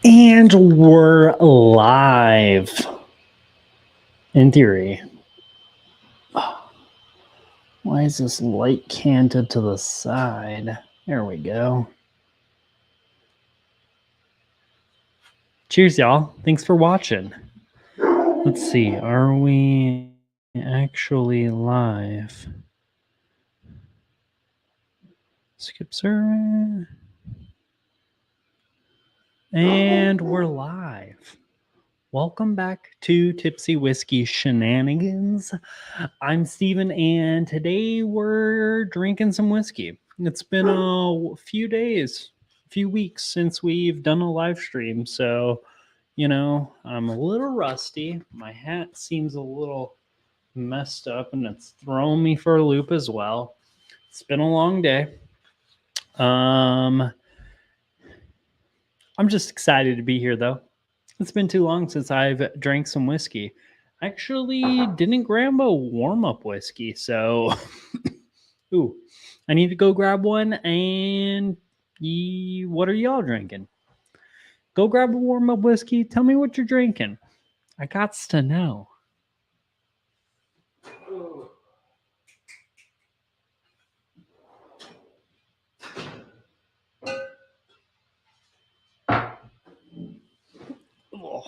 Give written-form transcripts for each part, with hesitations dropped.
And we're live. In theory. Why is this light canted to the side? There we go. Cheers, y'all. Thanks for watching. Let's see. Are we actually live? Skip survey. And we're live. Welcome back to Tipsy Whiskey Shenanigans. I'm Steven, and today we're drinking some whiskey. It's been a few days, a few weeks since we've done a live stream, so, I'm a little rusty. My hat seems a little messed up, and it's throwing me for a loop as well. It's been a long day. I'm just excited to be here, though. It's been too long since I've drank some whiskey. I actually didn't grab a warm-up whiskey, so ooh, I need to go grab one. And what are y'all drinking? Go grab a warm-up whiskey. Tell me what you're drinking. I gots to know. Oh.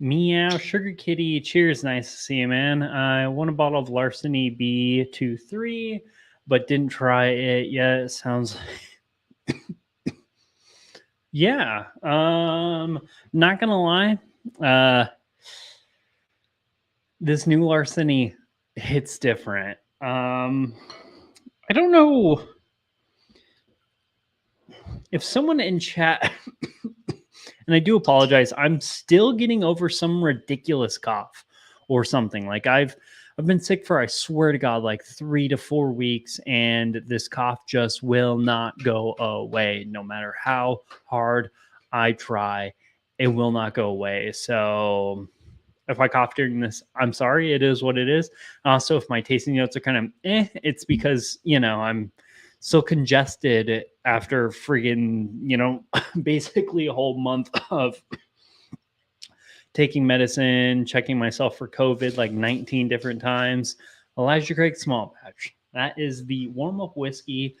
Meow, Sugar Kitty, cheers. Nice to see you, man. I won a bottle of Larceny B523, but didn't try it yet. It sounds... yeah. Not gonna lie. This new Larceny hits different. I don't know if someone in chat... and I do apologize, I'm still getting over some ridiculous cough or something. Like I've been sick for, I swear to God, like 3 to 4 weeks, and this cough just will not go away. No matter how hard I try, it will not go away. So if I cough during this, I'm sorry. It is what it is. Also, if my tasting notes are kind of it's because, I'm so congested after friggin', basically a whole month of taking medicine, checking myself for COVID like 19 different times. Elijah Craig Small Batch. That is the warm-up whiskey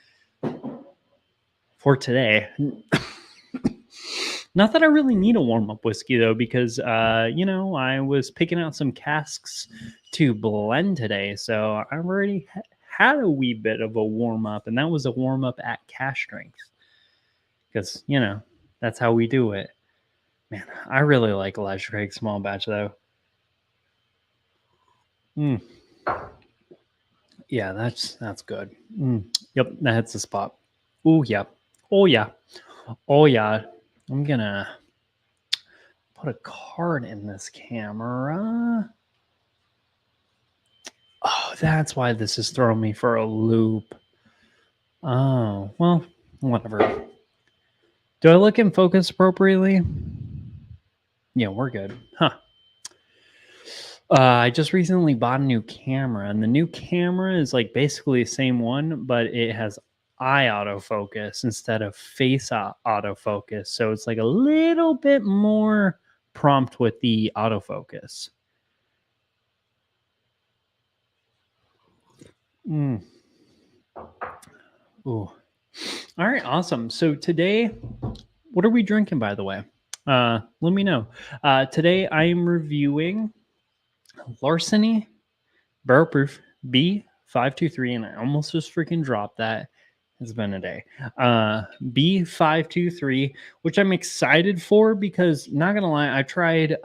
for today. Not that I really need a warm-up whiskey, though, because, I was picking out some casks to blend today. So I already had a wee bit of a warm-up, and that was a warm-up at cash strength. Because, that's how we do it. Man, I really like Elijah Craig Small Batch, though. Yeah, that's good. Yep, that hits the spot. Oh, yeah. Oh, yeah. Oh, yeah. I'm going to put a card in this camera. Oh, that's why this is throwing me for a loop. Oh, well, whatever. Do I look in focus appropriately? Yeah, we're good. Huh. I just recently bought a new camera, and the new camera is like basically the same one, but it has eye autofocus instead of face autofocus. So it's like a little bit more prompt with the autofocus. Ooh. All right, awesome. So today, what are we drinking, by the way? Let me know. Today I am reviewing Larceny Barrel Proof B523, and I almost just freaking dropped that. It's been a day. B523, which I'm excited for because, not gonna lie, I tried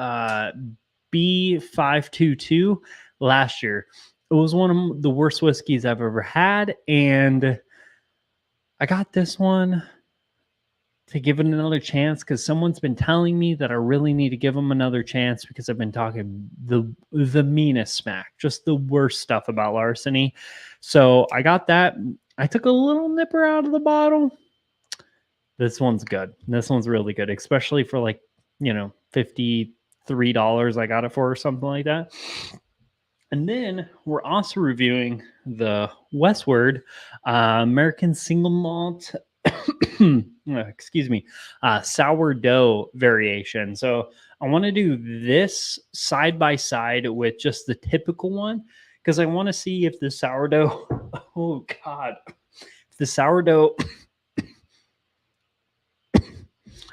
B522 last year. It was one of the worst whiskeys I've ever had, and I got this one to give it another chance because someone's been telling me that I really need to give them another chance because I've been talking the meanest smack, just the worst stuff about Larceny. So I got that. I took a little nipper out of the bottle. This one's good. This one's really good, especially for like, $53 I got it for or something like that. And then we're also reviewing the Westward American Single Malt excuse me, sourdough variation. So I want to do this side by side with just the typical one because I want to see if the sourdough, oh God, if the sourdough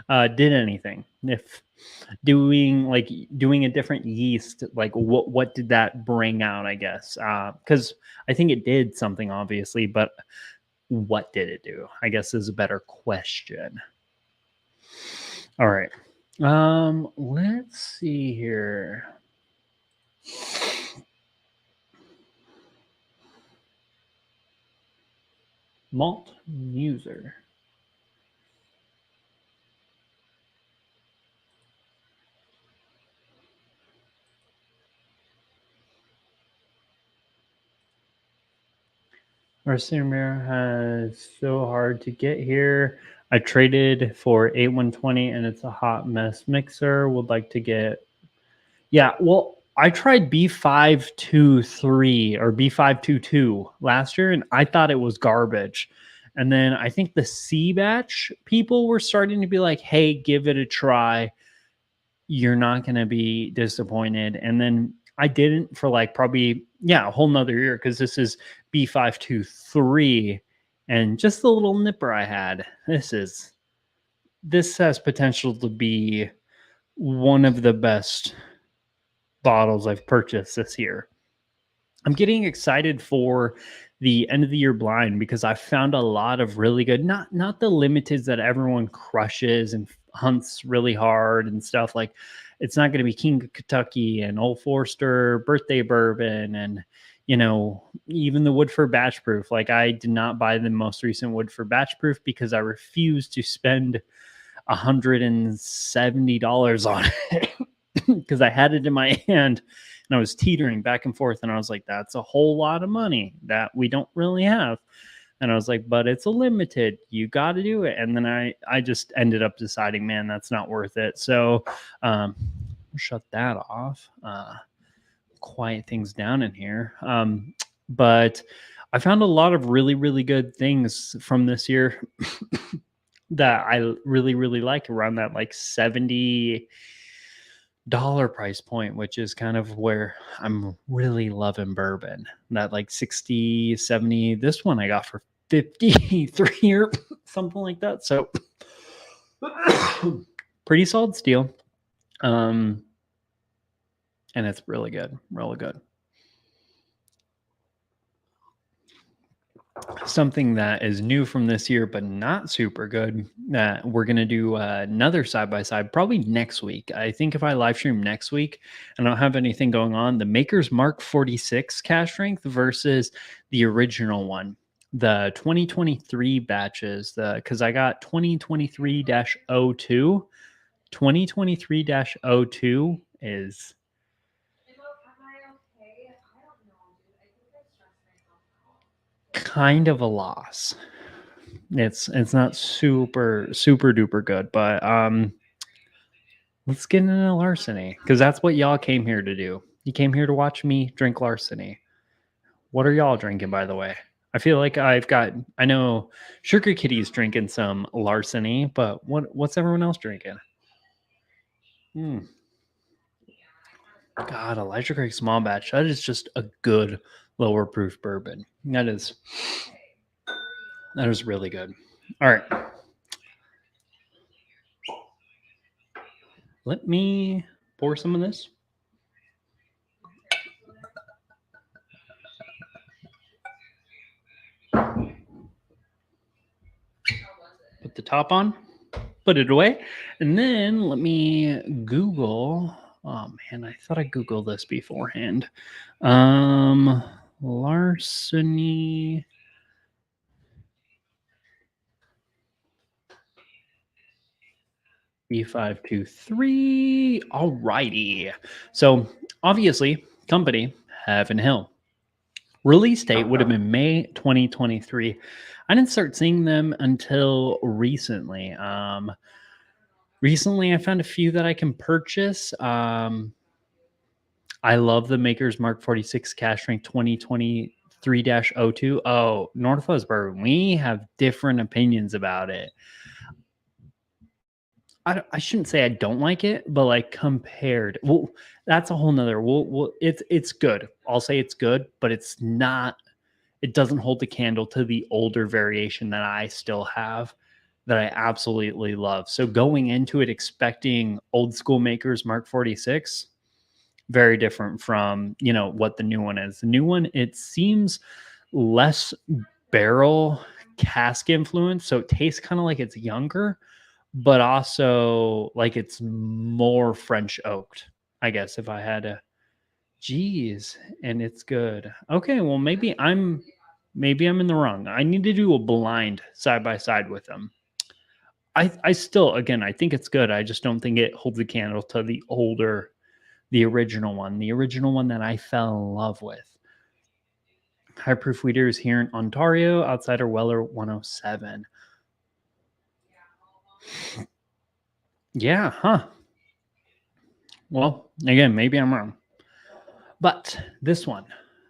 did anything. If doing a different yeast, like what did that bring out? I guess because I think it did something obviously, but what did it do? I guess is a better question. All right. Let's see here. Malt user. Larceny has so hard to get here. I traded for 8120 and it's a hot mess mixer. Would like to get. Yeah, well, I tried B523 or B522 last year and I thought it was garbage. And then I think the C batch people were starting to be like, hey, give it a try. You're not going to be disappointed. And then I didn't for like probably, yeah, a whole nother year because this is B523 and just the little nipper I had. This has potential to be one of the best bottles I've purchased this year. I'm getting excited for the end of the year blind because I found a lot of really good, not the limiteds that everyone crushes and hunts really hard and stuff. Like it's not going to be King of Kentucky and Old Forester birthday bourbon and even the Woodford batch proof. Like I did not buy the most recent Woodford batch proof because I refused to spend $170 on it because I had it in my hand and I was teetering back and forth and I was like, that's a whole lot of money that we don't really have. And I was like, but it's a limited, you got to do it. And then I just ended up deciding, man, that's not worth it. So shut that off, quiet things down in here. But I found a lot of really, really good things from this year that I really, really like around that like $70 price point, which is kind of where I'm really loving bourbon. That like 60, 70. This one I got for 53 or something like that. So pretty solid steal. And it's really good, really good. Something that is new from this year, but not super good. We're going to do another side by side probably next week. I think if I live stream next week and I don't have anything going on, the Maker's Mark 46 cash strength versus the original one, the 2023 batches, because I got 2023-02. 2023-02 is kind of a loss. It's not super duper good, but let's get into Larceny because that's what y'all came here to do. You came here to watch me drink Larceny. What are y'all drinking, by the way? I feel like I know Sugar Kitty's drinking some Larceny, but what's everyone else drinking? God, Elijah Craig Small Batch. That is just a good lower proof bourbon. That is really good. All right. Let me pour some of this. Put the top on, put it away, and then let me Google. Oh man, I thought I Googled this beforehand. Larceny. B523. All righty. So obviously, company Heaven Hill. Release date would have been May 2023. I didn't start seeing them until recently. Recently, I found a few that I can purchase. I love the Maker's Mark 46 cash strength 2023 3-02. Oh, Northwest bourbon. We have different opinions about it. I shouldn't say I don't like it, but like compared, well, that's a whole nother. It's good. I'll say it's good, but it's not. It doesn't hold the candle to the older variation that I still have, that I absolutely love. So going into it expecting old school makers Mark 46, very different from what the new one is. The new one, it seems less barrel cask influence, so it tastes kind of like it's younger, but also like it's more French oaked, I guess, if I had to. Geez, and it's good. Okay, well maybe I'm in the wrong. I need to do a blind side by side with them. I still, again, I think it's good. I just don't think it holds a candle to the original one that I fell in love with. High proof weeder is here in Ontario, outside of Weller 107. Yeah, huh. Well, again, maybe I'm wrong. But this one,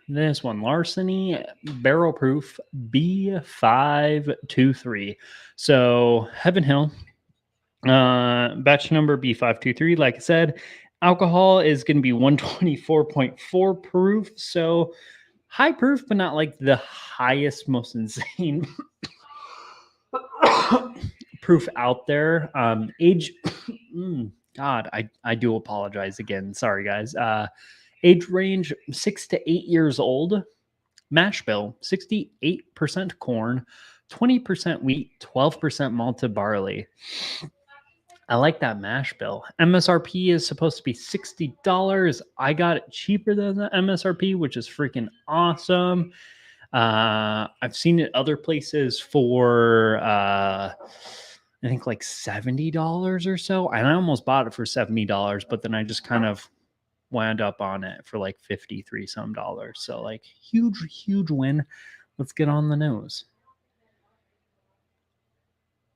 Larceny Barrel Proof B523. So Heaven Hill, batch number B523. Like I said, alcohol is going to be 124.4 proof. So high proof, but not like the highest, most insane proof out there. Age, God, I do apologize again. Sorry, guys. Age range 6 to 8 years old. Mash bill 68% corn, 20% wheat, 12% malted barley. I like that mash bill. MSRP is supposed to be $60. I got it cheaper than the MSRP, which is freaking awesome. I've seen it other places for I think like $70 or so. And I almost bought it for $70, but then I just kind of wound up on it for like 53 some dollars. So like huge win. Let's get on the nose.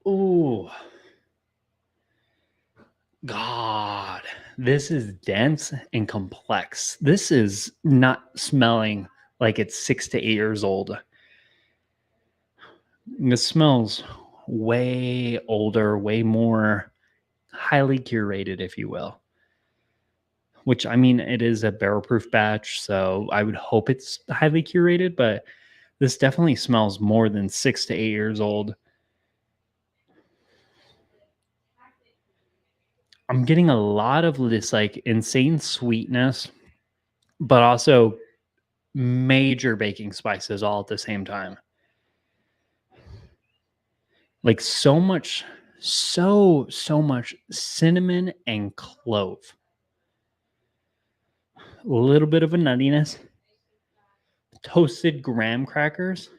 Oh, God, this is dense and complex. This is not smelling like it's 6 to 8 years old. This smells way older, way more highly curated, if you will. Which, I mean, it is a barrel proof batch, so I would hope it's highly curated, but this definitely smells more than 6 to 8 years old. I'm getting a lot of this like insane sweetness, but also major baking spices all at the same time. Like so much cinnamon and clove. A little bit of a nuttiness. Toasted graham crackers.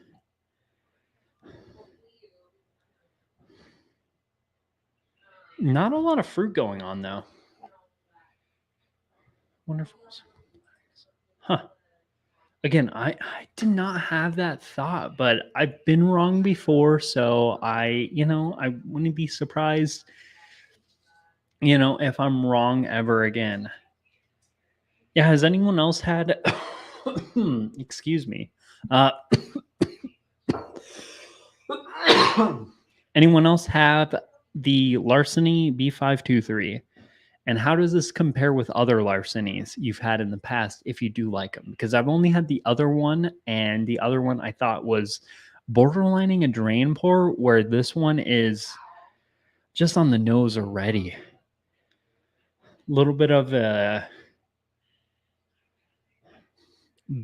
Not a lot of fruit going on though. Wonderful. Huh. Again, I did not have that thought, but I've been wrong before, so I wouldn't be surprised, if I'm wrong ever again. Yeah, has anyone else had excuse me. Anyone else have the Larceny B523? And how does this compare with other Larcenys you've had in the past, if you do like them? Because I've only had the other one, and the other one I thought was borderlining a drain pour, where this one is just on the nose already. A little bit of a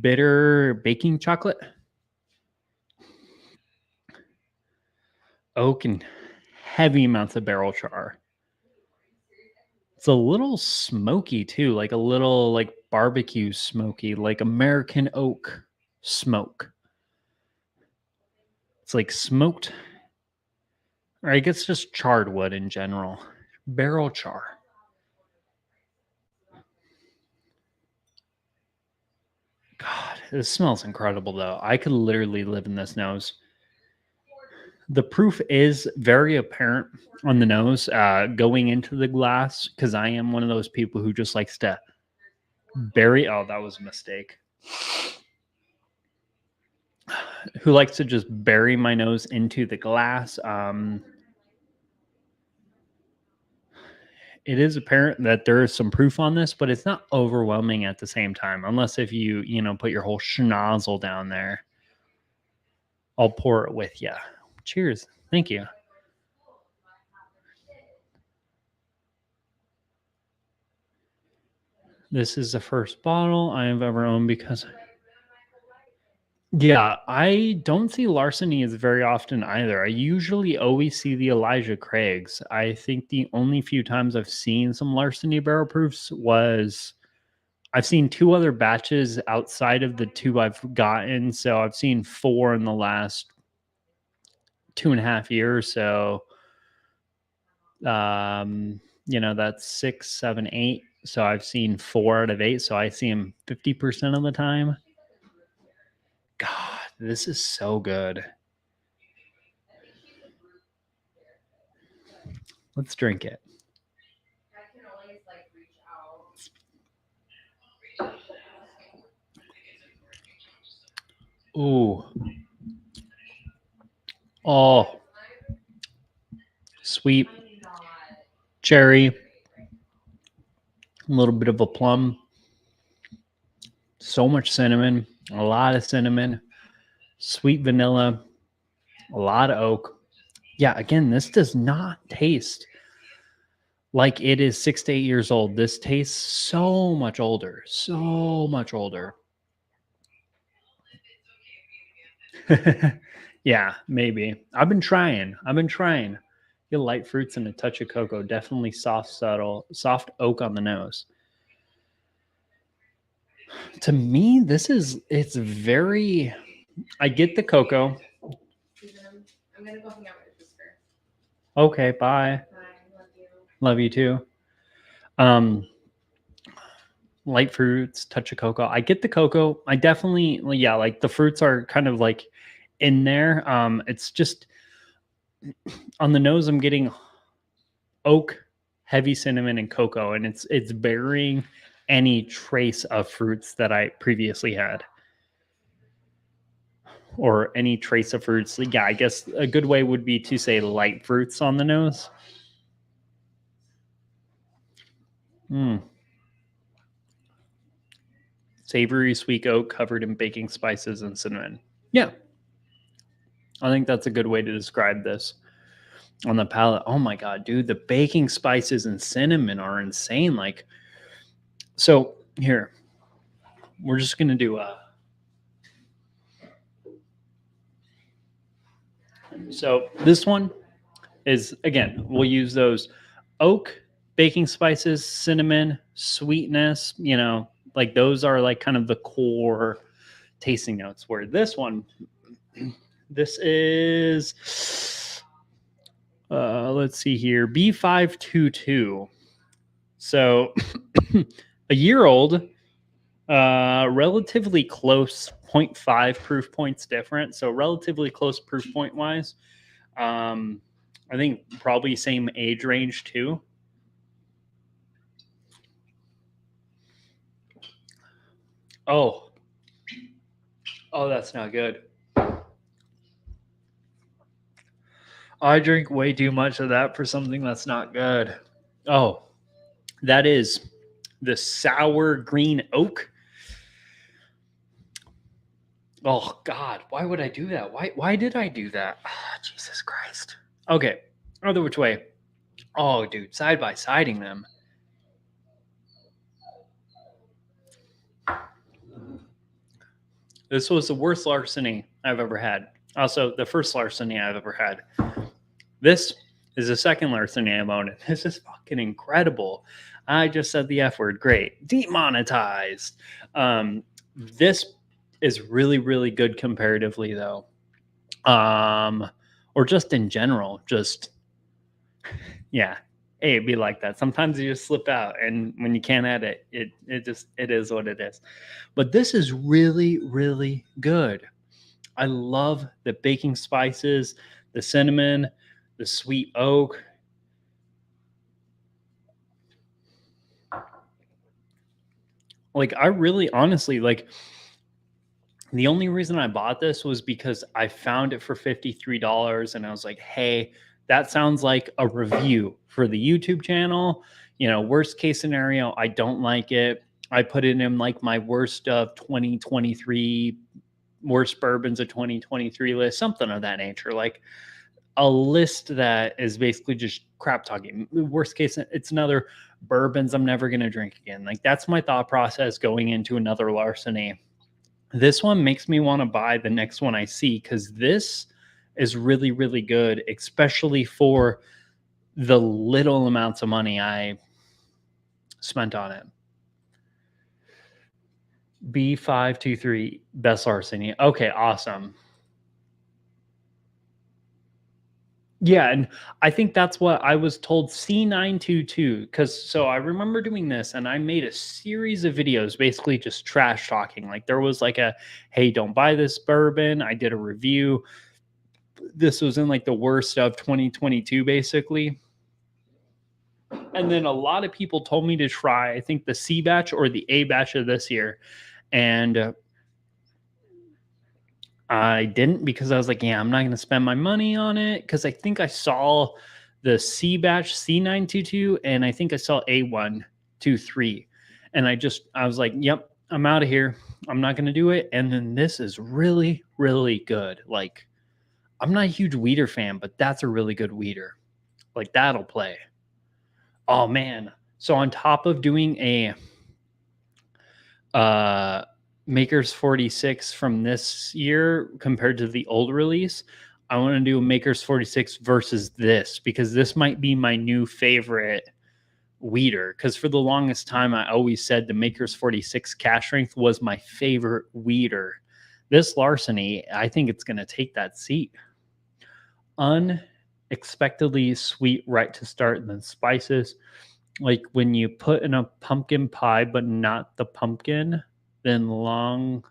bitter baking chocolate. Oak and heavy amounts of barrel char. It's a little smoky too, like a little like barbecue smoky, like American oak smoke. It's like smoked, or I guess just charred wood in general. Barrel char. God, this smells incredible though. I could literally live in this nose. The proof is very apparent on the nose going into the glass, because I am one of those people who just likes to bury. Oh, that was a mistake. who likes to just bury my nose into the glass. It is apparent that there is some proof on this, but it's not overwhelming at the same time, unless if you put your whole schnozzle down there. I'll pour it with you. Cheers. Thank you. This is the first bottle I have ever owned because, yeah, I don't see Larceny as very often either. I usually always see the Elijah Craigs. I think the only few times I've seen some Larceny barrel proofs was I've seen two other batches outside of the two I've gotten. So I've seen four in the last 2.5 years. So, that's 6, 7, 8. So I've seen 4 out of 8. So I see them 50% of the time. God, this is so good. Let's drink it. Ooh. Oh. Sweet. Cherry. A little bit of a plum. So much cinnamon. A lot of cinnamon. Sweet vanilla. A lot of oak. Yeah, again, this does not taste like it is 6 to 8 years old. This tastes so much older. So much older. Yeah, maybe. I've been trying. Get light fruits and a touch of cocoa. Definitely soft, subtle, soft oak on the nose. To me, it's very, I get the cocoa. I'm going to go hang out with your sister. Okay, bye. Bye. Love you too. Light fruits, touch of cocoa. I get the cocoa. I definitely, yeah, like the fruits are kind of like in there. It's just on the nose, I'm getting oak, heavy cinnamon, and cocoa, and it's burying any trace of fruits that I previously had, or any trace of fruits. Yeah, I guess a good way would be to say light fruits on the nose. Savory sweet oak covered in baking spices and cinnamon. Yeah, I think that's a good way to describe this on the palate. Oh my god, dude, the baking spices and cinnamon are insane. Like, so here, we're just gonna do a. So this one is, again, we'll use those oak, baking spices, cinnamon, sweetness. Like those are like kind of the core tasting notes. Where this one, this is, let's see here, B522. So a year old, relatively close, 0.5 proof points different. So relatively close proof point wise. I think probably same age range too. Oh, that's not good. I drink way too much of that for something that's not good. Oh, that is the sour green oak. Oh God, why would I do that? Why did I do that? Oh, Jesus Christ. Okay, other which way? Oh, dude, side by siding them. This was the worst larceny I've ever had. Also, the first larceny I've ever had. This is the second larceny I've owned. This is fucking incredible. I just said the F word. Great. Demonetized. This is really, really good comparatively, though. Or just in general. Just, yeah. Hey, it'd be like that. Sometimes you just slip out, and when you can't edit, it is what it is. But this is really, really good. I love the baking spices, the cinnamon, the sweet oak. Like, I really honestly, like, The only reason I bought this was because I found it for $53 and I was like, hey, that sounds like a review for the YouTube channel. You know, worst case scenario, I don't like it. I put it in like my worst of 2023, worst bourbons of 2023 list, something of that nature. Like a list that is basically just crap talking. Worst case, it's another bourbons I'm never going to drink again. Like that's my thought process going into another Larceny. This one makes me want to buy the next one I see because this is really, really good, especially for the little amounts of money I spent on it. B523, best Larceny. Okay, awesome. Yeah, and I think that's what I was told, C922, because so I remember doing this and I made a series of videos basically just trash talking. Like there was like a, hey, don't buy this bourbon. I did a review. This was in like the worst of 2022, basically. And then a lot of people told me to try, I think, the C batch or the A batch of this year. And I didn't because I was like, yeah, I'm not going to spend my money on it. Because I think I saw the C batch C922 and I think I saw A123. And I was like, yep, I'm out of here. I'm not going to do it. And then this is really, really good. Like, I'm not a huge weeder fan, but that's a really good weeder. Like, that'll play. Oh, man. So, on top of doing a Maker's 46 from this year compared to the old release, I want to do a Maker's 46 versus this because this might be my new favorite weeder. Because for the longest time, I always said the Maker's 46 cash strength was my favorite weeder. This Larceny, I think it's going to take that seat. Unexpectedly sweet right to start, and then spices. Like when you put in a pumpkin pie, but not the pumpkin, then long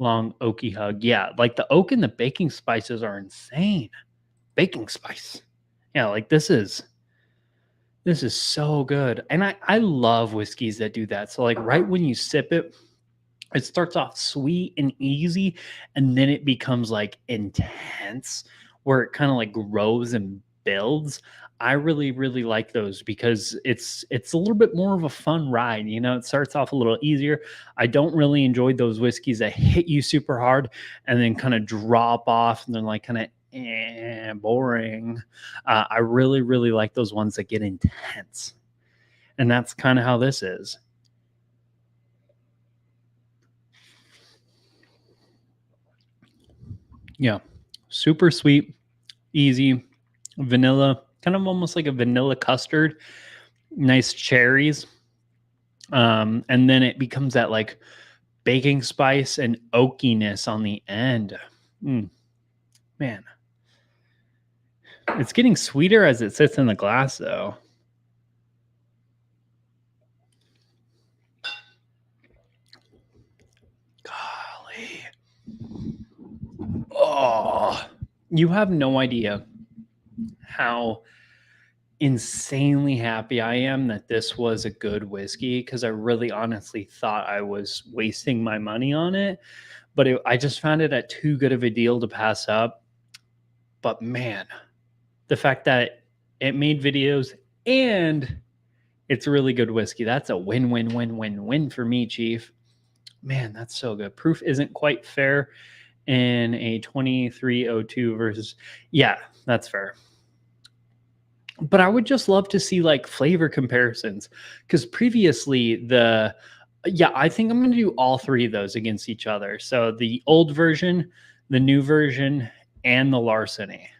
oaky hug. Yeah, like the oak and the baking spices are insane. Baking spice. Yeah, like this is so good. And I love whiskeys that do that. So like right when you sip it, it starts off sweet and easy, and then it becomes like intense where it kind of like grows and builds. I really, really like those because it's a little bit more of a fun ride. You know, it starts off a little easier. I don't really enjoy those whiskeys that hit you super hard and then kind of drop off and then like kind of boring. I really, really like those ones that get intense. And that's kind of how this is. Yeah. Super sweet, easy, vanilla, kind of almost like a vanilla custard, nice cherries. And then it becomes that like baking spice and oakiness on the end. Man, it's getting sweeter as it sits in the glass, though. Golly. Oh, you have no idea how insanely happy I am that this was a good whiskey because I really honestly thought I was wasting my money on it. But I just found it at too good of a deal to pass up. But man, the fact that it made videos and it's really good whiskey, that's a win, win, win, win, win for me, Chief. Man, that's so good. Proof isn't quite fair in a 2302 versus, yeah, that's fair. But I would just love to see like flavor comparisons because previously I think I'm going to do all three of those against each other. So the old version, the new version, and the Larceny.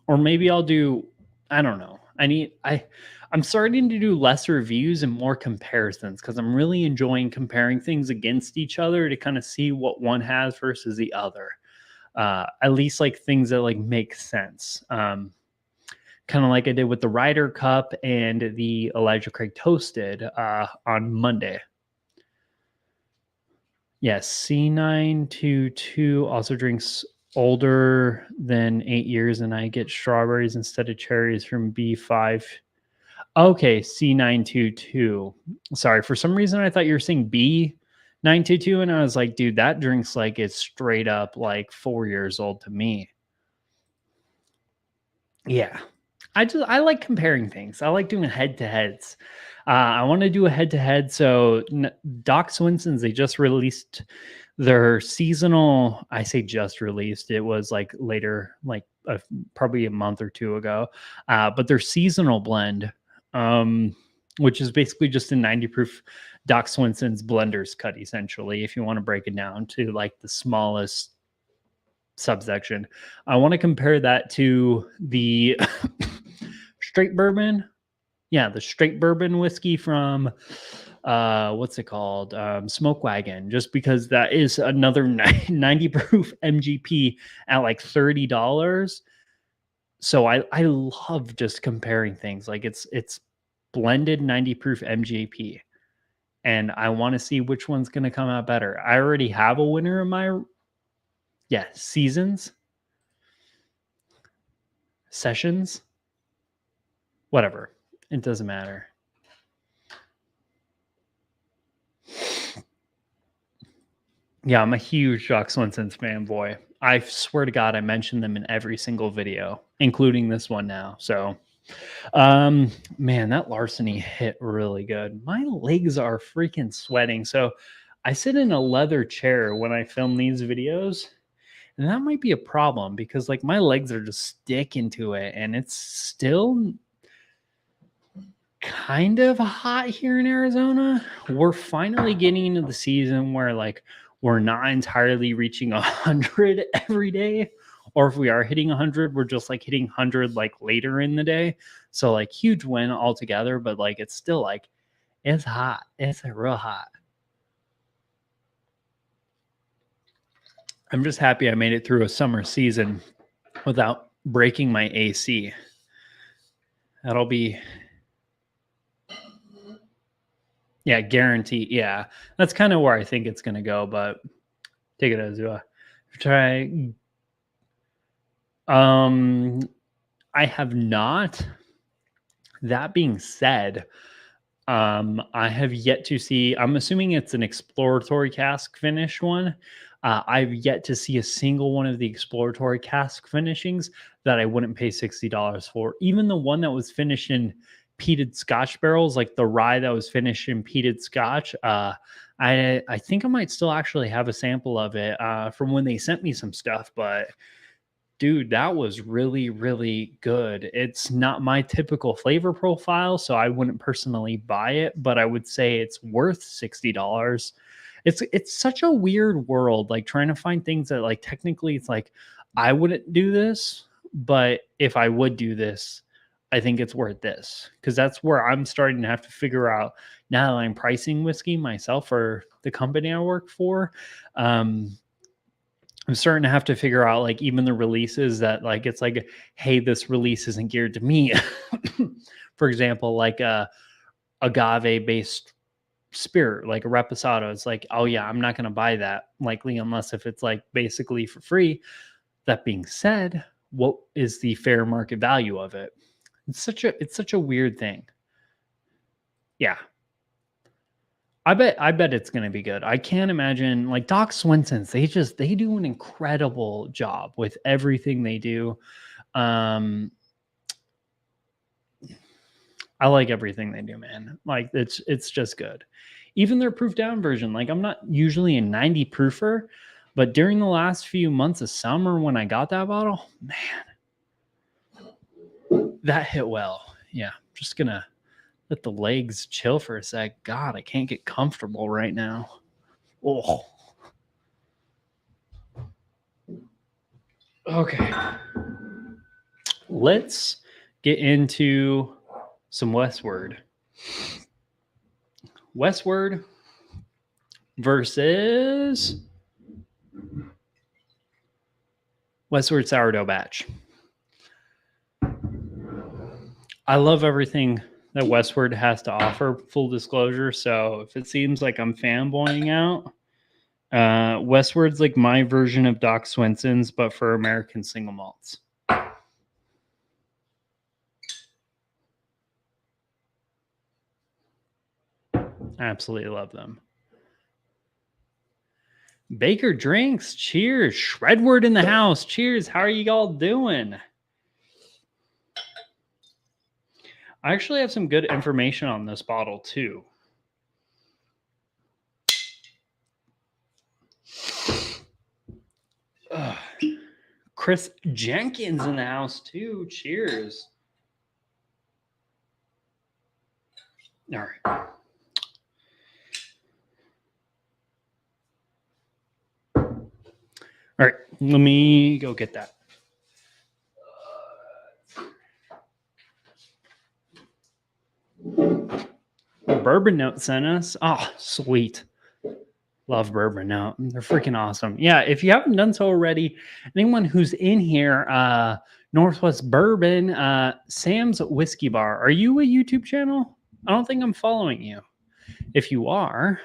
Or maybe I'll do, I don't know. I'm starting to do less reviews and more comparisons because I'm really enjoying comparing things against each other to kind of see what one has versus the other. At least like things that like make sense. Kind of like I did with the Ryder Cup and the Elijah Craig Toasted on Monday. Yes, C922 also drinks older than 8 years, and I get strawberries instead of cherries from B5. Okay, C922. Sorry, for some reason I thought you were saying B 922, and I was like, dude, that drink's like it's straight up like 4 years old to me. Yeah. I like comparing things. I like doing head to heads. I want to do a head to head. So Doc Swinson's, they just released their seasonal. I say just released. It was like later, like probably a month or two ago. But their seasonal blend, which is basically just a 90 proof Doc Swinson's blender's cut, essentially. If you want to break it down to like the smallest subsection, I want to compare that to the straight bourbon. Yeah, the straight bourbon whiskey from what's it called? Smoke Wagon, just because that is another 90 proof MGP at like $30. So I love just comparing things. Like it's blended 90 proof MGP. And I want to see which one's going to come out better. I already have a winner in my seasons, sessions, whatever. It doesn't matter. Yeah, I'm a huge Doc Swinson's fanboy. I swear to God, I mentioned them in every single video, including this one now. So, man, that Larceny hit really good. My legs are freaking sweating. So, I sit in a leather chair when I film these videos, and that might be a problem because, like, my legs are just sticking to it, and it's still kind of hot here in Arizona. We're finally getting into the season where like we're not entirely reaching 100 every day, or if we are hitting 100, we're just like hitting 100 like later in the day. So like huge win altogether, but like it's still like it's hot. It's real hot. I'm just happy I made it through a summer season without breaking my AC. That'll be guarantee. Yeah, that's kind of where I think it's going to go, but take it as you try. I have not. That being said, I have yet to see. I'm assuming it's an exploratory cask finish one. I've yet to see a single one of the exploratory cask finishings that I wouldn't pay $60 for. Even the one that was finished in peated Scotch barrels, like the rye that was finished in peated Scotch. I think I might still actually have a sample of it from when they sent me some stuff, but dude, that was really, really good. It's not my typical flavor profile, so I wouldn't personally buy it, but I would say it's worth $60. It's such a weird world, like trying to find things that like technically it's like I wouldn't do this, but if I would do this, I think it's worth this. Because that's where I'm starting to have to figure out now that I'm pricing whiskey myself for the company I work for. I'm starting to have to figure out like even the releases that like it's like, hey, this release isn't geared to me. For example, like a agave based spirit, like a reposado. It's like, oh yeah, I'm not going to buy that likely unless if it's like basically for free. That being said, what is the fair market value of it? It's such a weird thing. Yeah. I bet it's gonna be good. I can't imagine like Doc Swinson's, they do an incredible job with everything they do. I like everything they do, man. Like it's just good. Even their proof down version, like I'm not usually a 90 proofer, but during the last few months of summer when I got that bottle, man, that hit well. Yeah, just gonna let the legs chill for a sec. God, I can't get comfortable right now. Oh. Okay. Let's get into some Westward. Westward versus Westward Sourdough Batch. I love everything that Westward has to offer, full disclosure. So if it seems like I'm fanboying out, Westward's like my version of Doc Swinson's, but for American single malts. I absolutely love them. Baker Drinks, cheers. Shredward in the house, cheers. How are you all doing? I actually have some good information on this bottle too. Chris Jenkins in the house too. Cheers. All right. All right, let me go get that. Bourbon Note sent us. Oh, sweet. Love Bourbon Note. They're freaking awesome. Yeah, if you haven't done so already, anyone who's in here, Northwest Bourbon, Sam's Whiskey Bar. Are you a YouTube channel? I don't think I'm following you. If you are,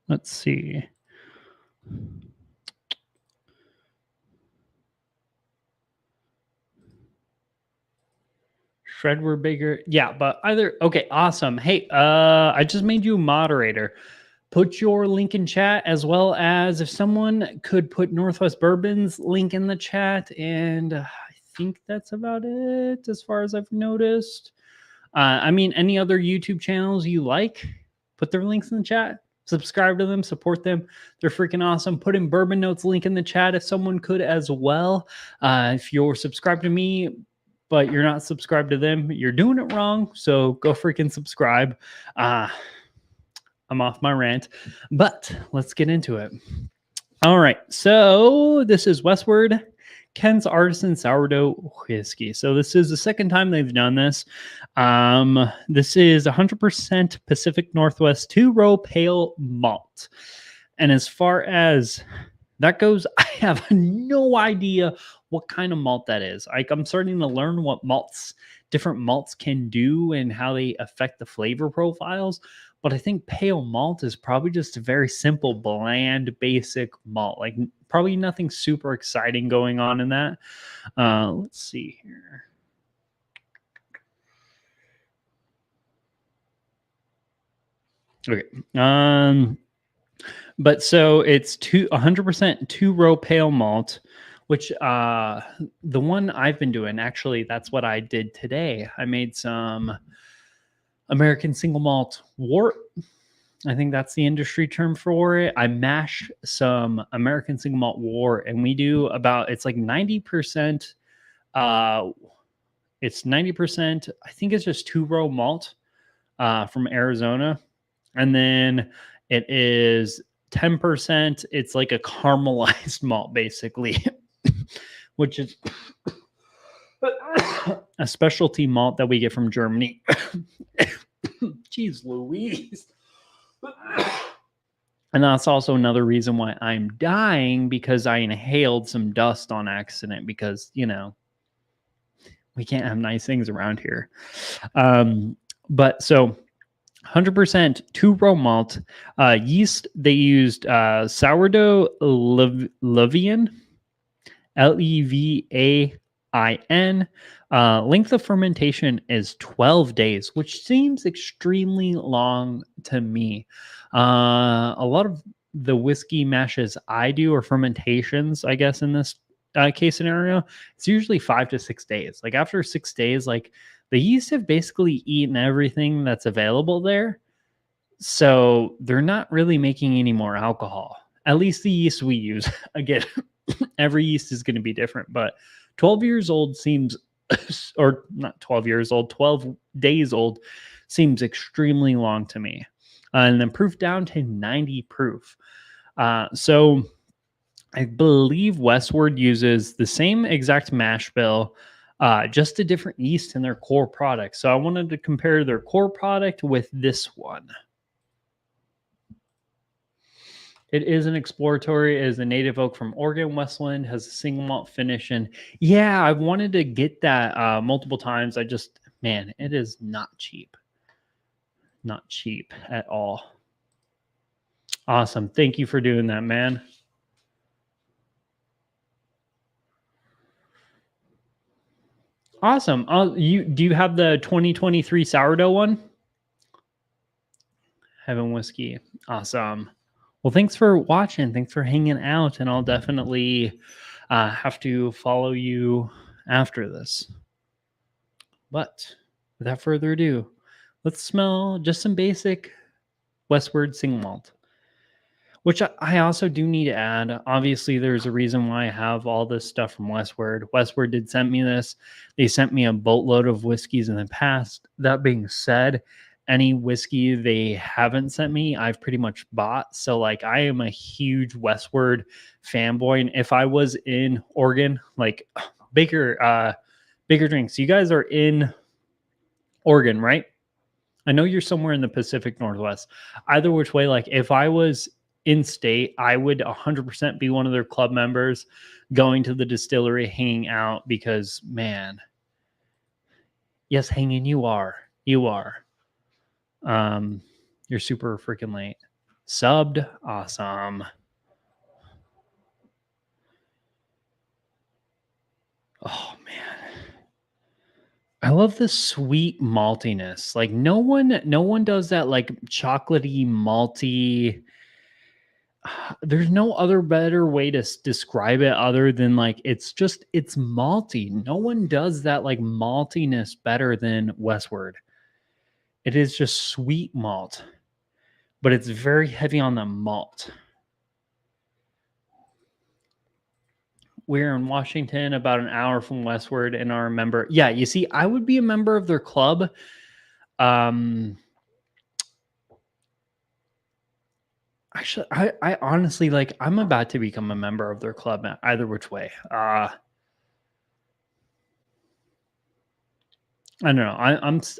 let's see. Shredward Baker. Yeah, but either okay, awesome. Hey, I just made you a moderator. Put your link in chat, as well as if someone could put Northwest Bourbon's link in the chat. And I think that's about it as far as I've noticed. I mean, any other YouTube channels you like, put their links in the chat. Subscribe to them, support them. They're freaking awesome. Put in Bourbon Notes link in the chat if someone could as well. If you're subscribed to me, but you're not subscribed to them, you're doing it wrong. So go freaking subscribe. I'm off my rant, but let's get into it. All right. So this is Westward, Ken's Artisan Sourdough Whiskey. So this is the second time they've done this. This is 100% Pacific Northwest 2-row pale malt. And as far as that goes, I have no idea what kind of malt that is. I'm starting to learn what different malts can do and how they affect the flavor profiles. But I think pale malt is probably just a very simple, bland, basic malt. Like probably nothing super exciting going on in that. Let's see here. Okay. But so it's 100% 2-row pale malt, which the one I've been doing, actually, that's what I did today. I made some American single malt wort. I think that's the industry term for it. I mash some American single malt wort, and we do it's like 90%. It's 90%. I think it's just 2-row malt from Arizona. And then it is 10%. It's like a caramelized malt, basically, which is a specialty malt that we get from Germany. Jeez Louise. And that's also another reason why I'm dying, because I inhaled some dust on accident, because, we can't have nice things around here. But so 100% 2-row malt. Yeast, they used sourdough levain, Levain. Length of fermentation is 12 days, which seems extremely long to me. A lot of the whiskey mashes I do, or fermentations, I guess, in this case scenario, it's usually 5 to 6 days. Like after 6 days, like the yeast have basically eaten everything that's available there. So they're not really making any more alcohol. At least the yeast we use. Again, every yeast is going to be different, but 12 years old seems, or not 12 years old, 12 days old seems extremely long to me. And then proof down to 90 proof. So I believe Westward uses the same exact mash bill, just a different yeast in their core product. So I wanted to compare their core product with this one. It is an exploratory. It is a native oak from Oregon Westland, has a single malt finish. And yeah, I've wanted to get that multiple times. Man, it is not cheap. Not cheap at all. Awesome. Thank you for doing that, man. Awesome. Do you have the 2023 sourdough one? Heaven whiskey. Awesome. Well, thanks for watching. Thanks for hanging out, and I'll definitely have to follow you after this. But without further ado, let's smell just some basic Westward single malt. Which I also do need to add. Obviously, there's a reason why I have all this stuff from Westward. Westward did send me this. They sent me a boatload of whiskeys in the past. That being said, any whiskey they haven't sent me, I've pretty much bought. So, like, I am a huge Westward fanboy. And if I was in Oregon, like Baker Drinks, you guys are in Oregon, right? I know you're somewhere in the Pacific Northwest. Either which way, like, if I was in state, I would 100% be one of their club members, going to the distillery, hanging out, because, man, yes, hanging, you are. You're super freaking late. Subbed, awesome. Oh man, I love the sweet maltiness. Like, no one does that, like, chocolatey malty. There's no other better way to describe it other than, like, it's malty. No one does that, like, maltiness better than Westward. It is just sweet malt, but it's very heavy on the malt. We're in Washington, about an hour from Westward, and are a member. Yeah, you see, I would be a member of their club. Actually, I honestly, like, I'm about to become a member of their club either which way. I don't know.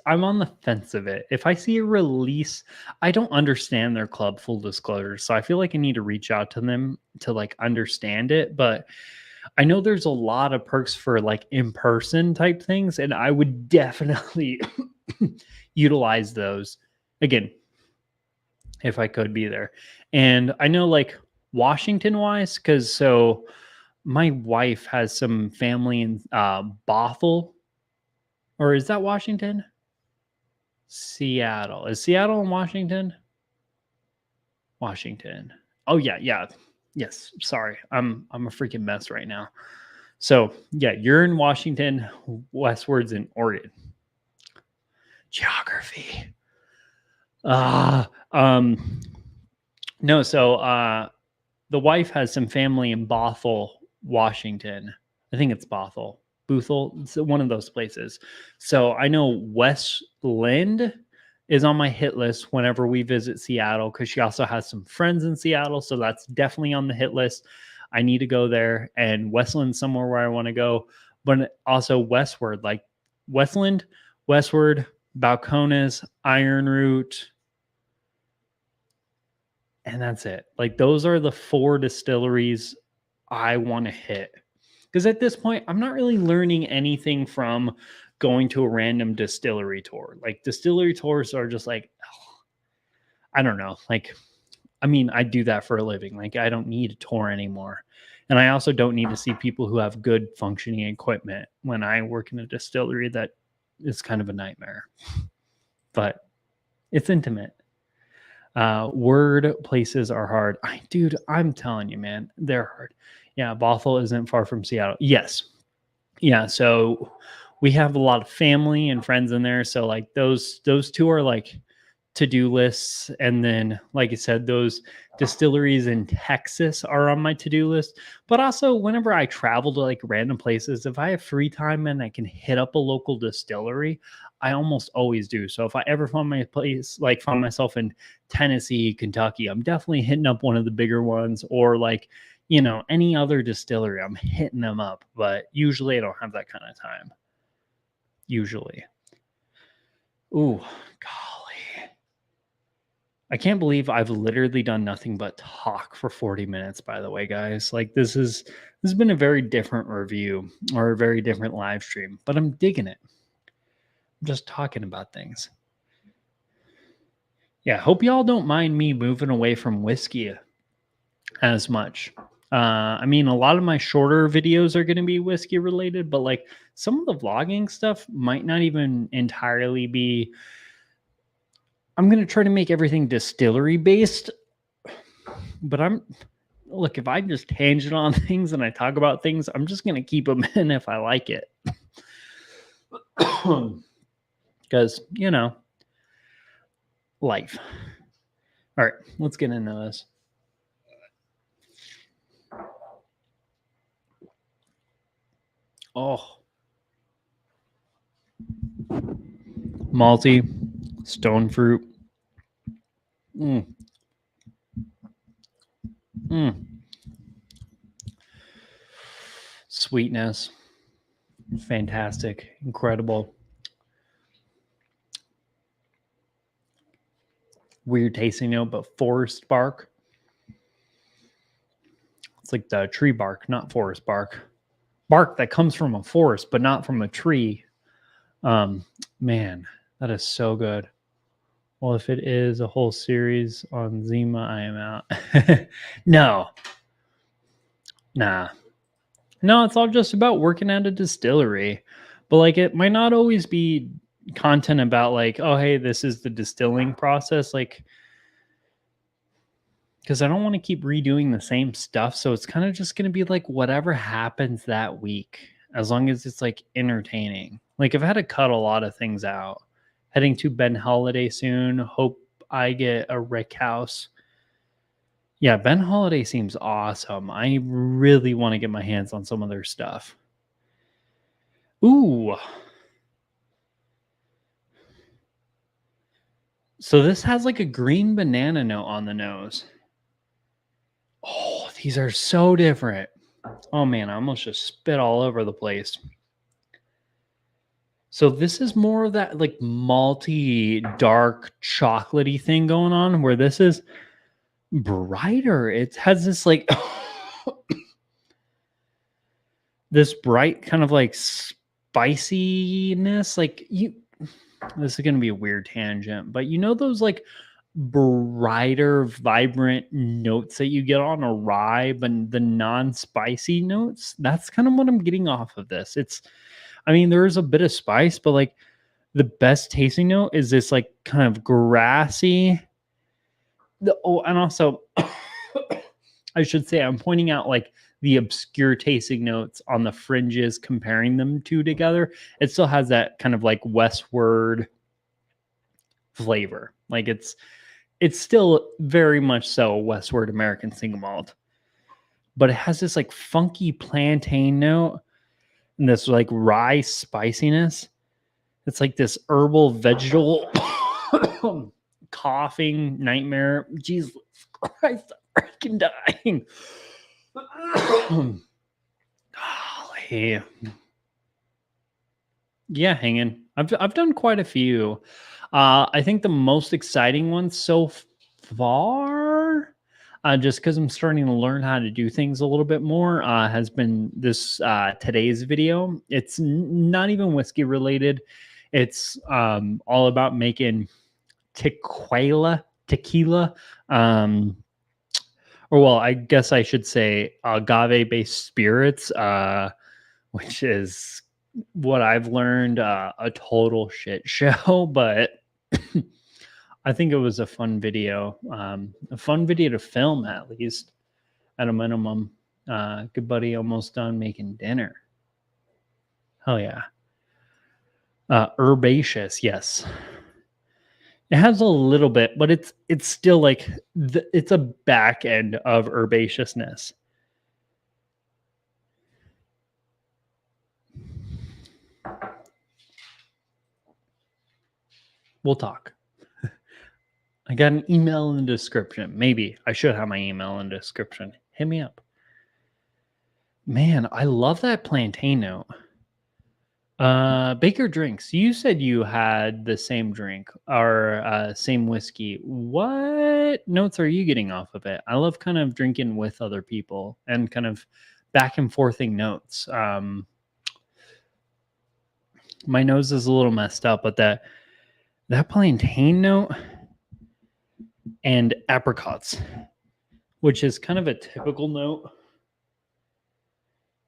I'm on the fence of it. If I see a release, I don't understand their club, full disclosure. So I feel like I need to reach out to them to, like, understand it. But I know there's a lot of perks for, like, in-person type things, and I would definitely utilize those. Again, if I could be there. And I know, like, Washington wise, because so my wife has some family in Bothell, or is that Washington? Seattle. Is Seattle in Washington? Washington. Oh yeah, yeah. Yes. Sorry. I'm a freaking mess right now. So yeah, you're in Washington, Westward's in Oregon. Geography. No, so the wife has some family in Bothell, Washington. I think it's Bothell. Boothel. It's one of those places. So I know Westland is on my hit list whenever we visit Seattle, because she also has some friends in Seattle. So that's definitely on the hit list. I need to go there. And Westland's somewhere where I want to go. But also Westward, like Westland, Westward, Balcones, Iron Root, and that's it. Like, those are the 4 distilleries I want to hit. Because at this point, I'm not really learning anything from going to a random distillery tour. Like, distillery tours are just like, oh, I don't know. Like, I mean, I do that for a living. Like, I don't need a tour anymore. And I also don't need to see people who have good functioning equipment when I work in a distillery that is kind of a nightmare. But it's intimate. Word places are hard. Dude, I'm telling you, man, they're hard. Yeah, Bothell isn't far from Seattle. Yes. Yeah, so we have a lot of family and friends in there. So, like, those 2 are like to-do lists. And then, like I said, those distilleries in Texas are on my to-do list. But also, whenever I travel to, like, random places, if I have free time and I can hit up a local distillery, I almost always do. So if I ever find myself in Tennessee, Kentucky, I'm definitely hitting up one of the bigger ones, or, like, any other distillery, I'm hitting them up. But usually I don't have that kind of time. Usually. Ooh, golly. I can't believe I've literally done nothing but talk for 40 minutes, by the way, guys. Like, this has been a very different review, or a very different live stream, but I'm digging it. I'm just talking about things. Yeah, hope y'all don't mind me moving away from whiskey as much. I mean, a lot of my shorter videos are going to be whiskey related, but like some of the vlogging stuff might not even entirely be. I'm going to try to make everything distillery based, but look, if I just tangent on things and I talk about things, I'm just going to keep them in if I like it. Because, life. All right, let's get into this. Oh. Malty, stone fruit. Sweetness. Fantastic. Incredible. Weird tasting note, but forest bark. It's like the tree bark, not forest bark. Bark that comes from a forest, but not from a tree. Man, that is so good. Well, if it is a whole series on Zima, I am out. No. Nah. No, it's all just about working at a distillery. But like it might not always be content about like, oh, hey, this is the distilling process. Like, because I don't want to keep redoing the same stuff. So it's kind of just going to be like whatever happens that week, as long as it's like entertaining. Like I've had to cut a lot of things out. Heading to Ben Holiday soon. Hope I get a Rick House. Yeah, Ben Holiday seems awesome. I really want to get my hands on some of their stuff. Ooh. So this has like a green banana note on the nose. Oh, these are so different. Oh man, I almost just spit all over the place. So this is more of that like malty, dark, chocolatey thing going on, where this is brighter. It has this like this bright kind of like spiciness. Like this is going to be a weird tangent, but those like brighter, vibrant notes that you get on a rye, but the non-spicy notes, that's kind of what I'm getting off of this. There's a bit of spice, but like the best tasting note is this like kind of grassy. And also I should say I'm pointing out like the obscure tasting notes on the fringes, comparing them two together. It still has that kind of like Westward flavor. Like it's still very much so Westward American single malt, but it has this like funky plantain note and this like rye spiciness. It's like this herbal vegetable coughing nightmare. Jesus Christ, I'm freaking dying. Golly. Yeah, hanging. I've done quite a few. I think the most exciting one so far, just because I'm starting to learn how to do things a little bit more, has been this today's video. It's not even whiskey related. It's all about making tequila. Or well, I guess I should say agave-based spirits, which is what I've learned, a total shit show, but I think it was a fun video to film, at least at a minimum. Good buddy, almost done making dinner. Hell yeah. Herbaceous, yes. It has a little bit, but it's still like it's a back end of herbaceousness. We'll talk. I got an email in the description. Maybe I should have my email in the description. Hit me up. Man, I love that plantain note. Baker Drinks, you said you had the same drink or same whiskey. What notes are you getting off of it? I love kind of drinking with other people and kind of back and forthing notes. My nose is a little messed up, but that plantain note and apricots, which is kind of a typical note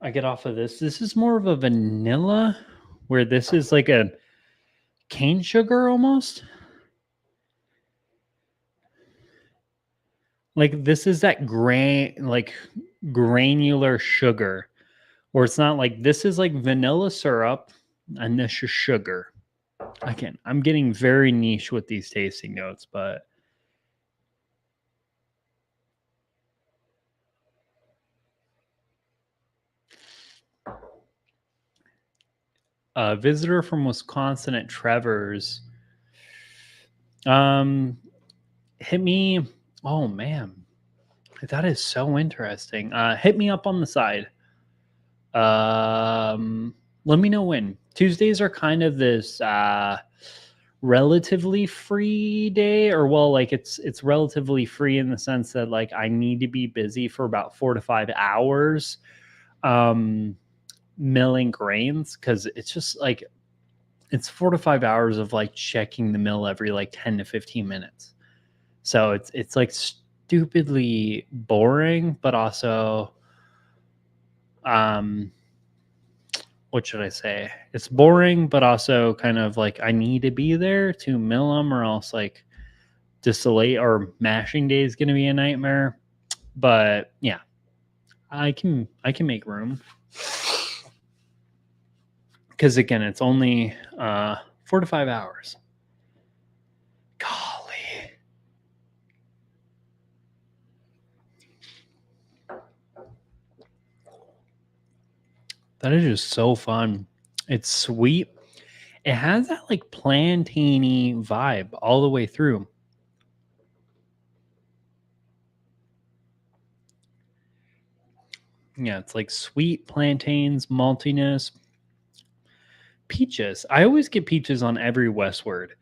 I get off of this. This is more of a vanilla, where this is like a cane sugar almost. Like this is that granular sugar, where it's not like this is like vanilla syrup and this is sugar. I'm getting very niche with these tasting notes, but a visitor from Wisconsin at Trevor's hit me. Oh man, that is so interesting. Hit me up on the side. Let me know when. Tuesdays are kind of this relatively free day, or well, like it's relatively free in the sense that like I need to be busy for about 4 to 5 hours milling grains, because it's just like it's 4 to 5 hours of like checking the mill every like 10 to 15 minutes. So it's like stupidly boring, but also what should I say? It's boring, but also kind of like I need to be there to mill them, or else like distillate or mashing day is going to be a nightmare. But yeah, I can make room, because again, it's only 4 to 5 hours. Golly. That is just so fun. It's sweet. It has that like plantainy vibe all the way through. Yeah, it's like sweet plantains, maltiness, peaches. I always get peaches on every Westward.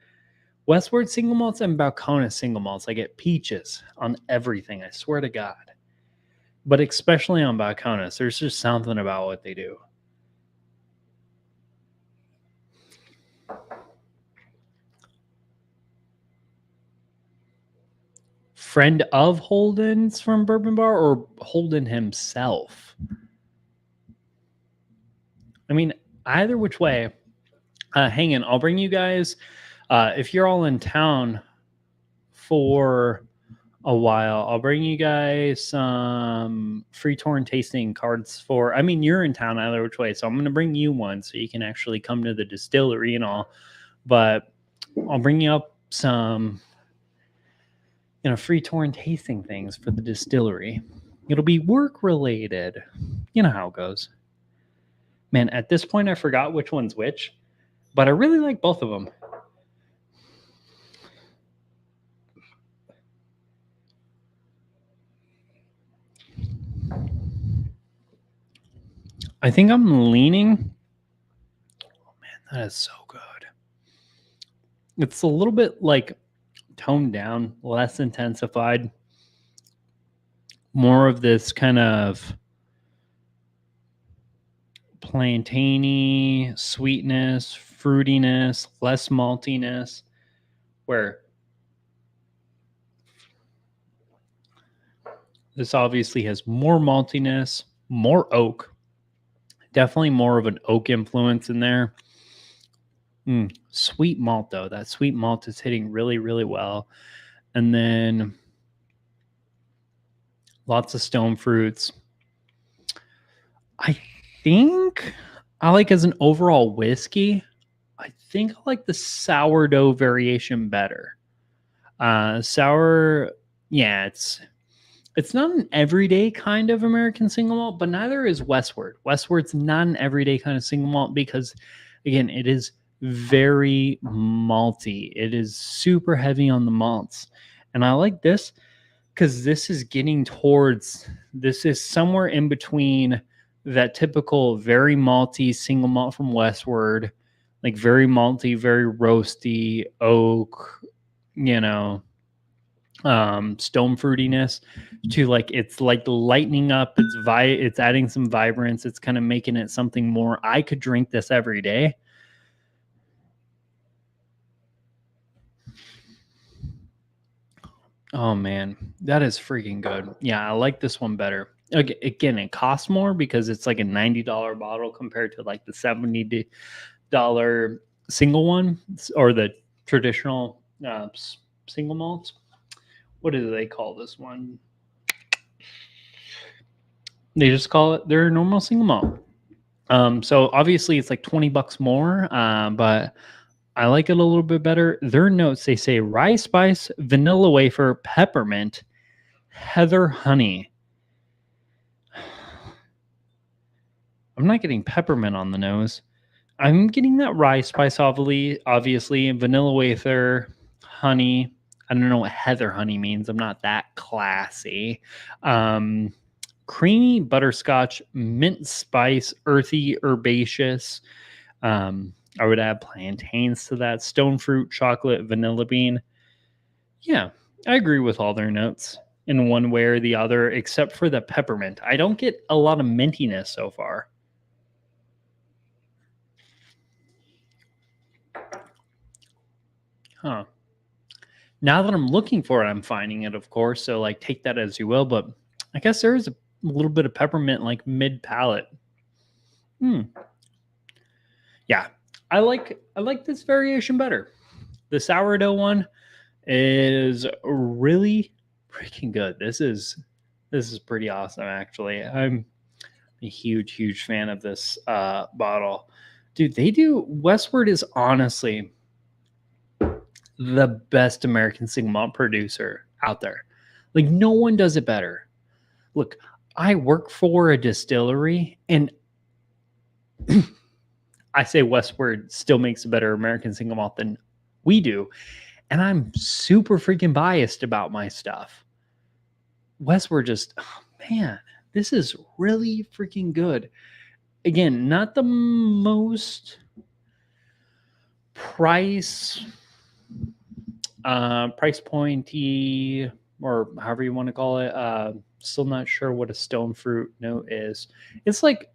Westward single malts and Balcones single malts. I get peaches on everything. I swear to God. But especially on Balcones, there's just something about what they do. Friend of Holden's from Bourbon Bar, or Holden himself? I mean, either which way. Hang on, I'll bring you guys. If you're all in town for a while, I'll bring you guys some free torn tasting cards for. I mean, you're in town either which way, so I'm going to bring you one so you can actually come to the distillery and all. But I'll bring you up some, free torn tasting things for the distillery. It'll be work related. You know how it goes. Man, at this point, I forgot which one's which, but I really like both of them. I think I'm leaning. Oh man, that is so good. It's a little bit like toned down, less intensified, more of this kind of plantainy sweetness, fruitiness, less maltiness, where this obviously has more maltiness, more oak, definitely more of an oak influence in there. Sweet malt, though. That sweet malt is hitting really, really well. And then lots of stone fruits. I think I like, as an overall whiskey, I think I like the sourdough variation better. Sour, yeah, it's not an everyday kind of American single malt, but neither is Westward. Westward's not an everyday kind of single malt because, again, it is very malty. It is super heavy on the malts. And I like this because this is somewhere in between that typical very malty single malt from Westward, like very malty, very roasty oak, stone fruitiness, to like it's like lightening up, it's adding some vibrance, it's kind of making it something more. I could drink this every day. Oh man, that is freaking good. Yeah, I like this one better. again, it costs more because it's like a $90 bottle compared to like the $70 single one or the traditional single malts. What do they call this one? They just call it their normal single malt. So obviously it's like $20 more, but I like it a little bit better. Their notes, they say rye spice, vanilla wafer, peppermint, heather honey. I'm not getting peppermint on the nose. I'm getting that rye spice, obviously, vanilla wafer, honey. I don't know what heather honey means. I'm not that classy. Creamy butterscotch, mint spice, earthy, herbaceous. I would add plantains to that. Stone fruit, chocolate, vanilla bean. Yeah, I agree with all their notes in one way or the other, except for the peppermint. I don't get a lot of mintiness so far. Huh. Now that I'm looking for it, I'm finding it, of course. So, like, take that as you will. But I guess there is a little bit of peppermint, like mid palate. Yeah, I like this variation better. The sourdough one is really freaking good. This is pretty awesome, actually. I'm a huge fan of this bottle. Dude, Westward is honestly the best American single malt producer out there. Like, no one does it better. Look, I work for a distillery, and I say Westward still makes a better American single malt than we do. And I'm super freaking biased about my stuff. Westward just, oh man, this is really freaking good. Again, not the most price pointy, or however you want to call it. Still not sure what a stone fruit note is. It's like,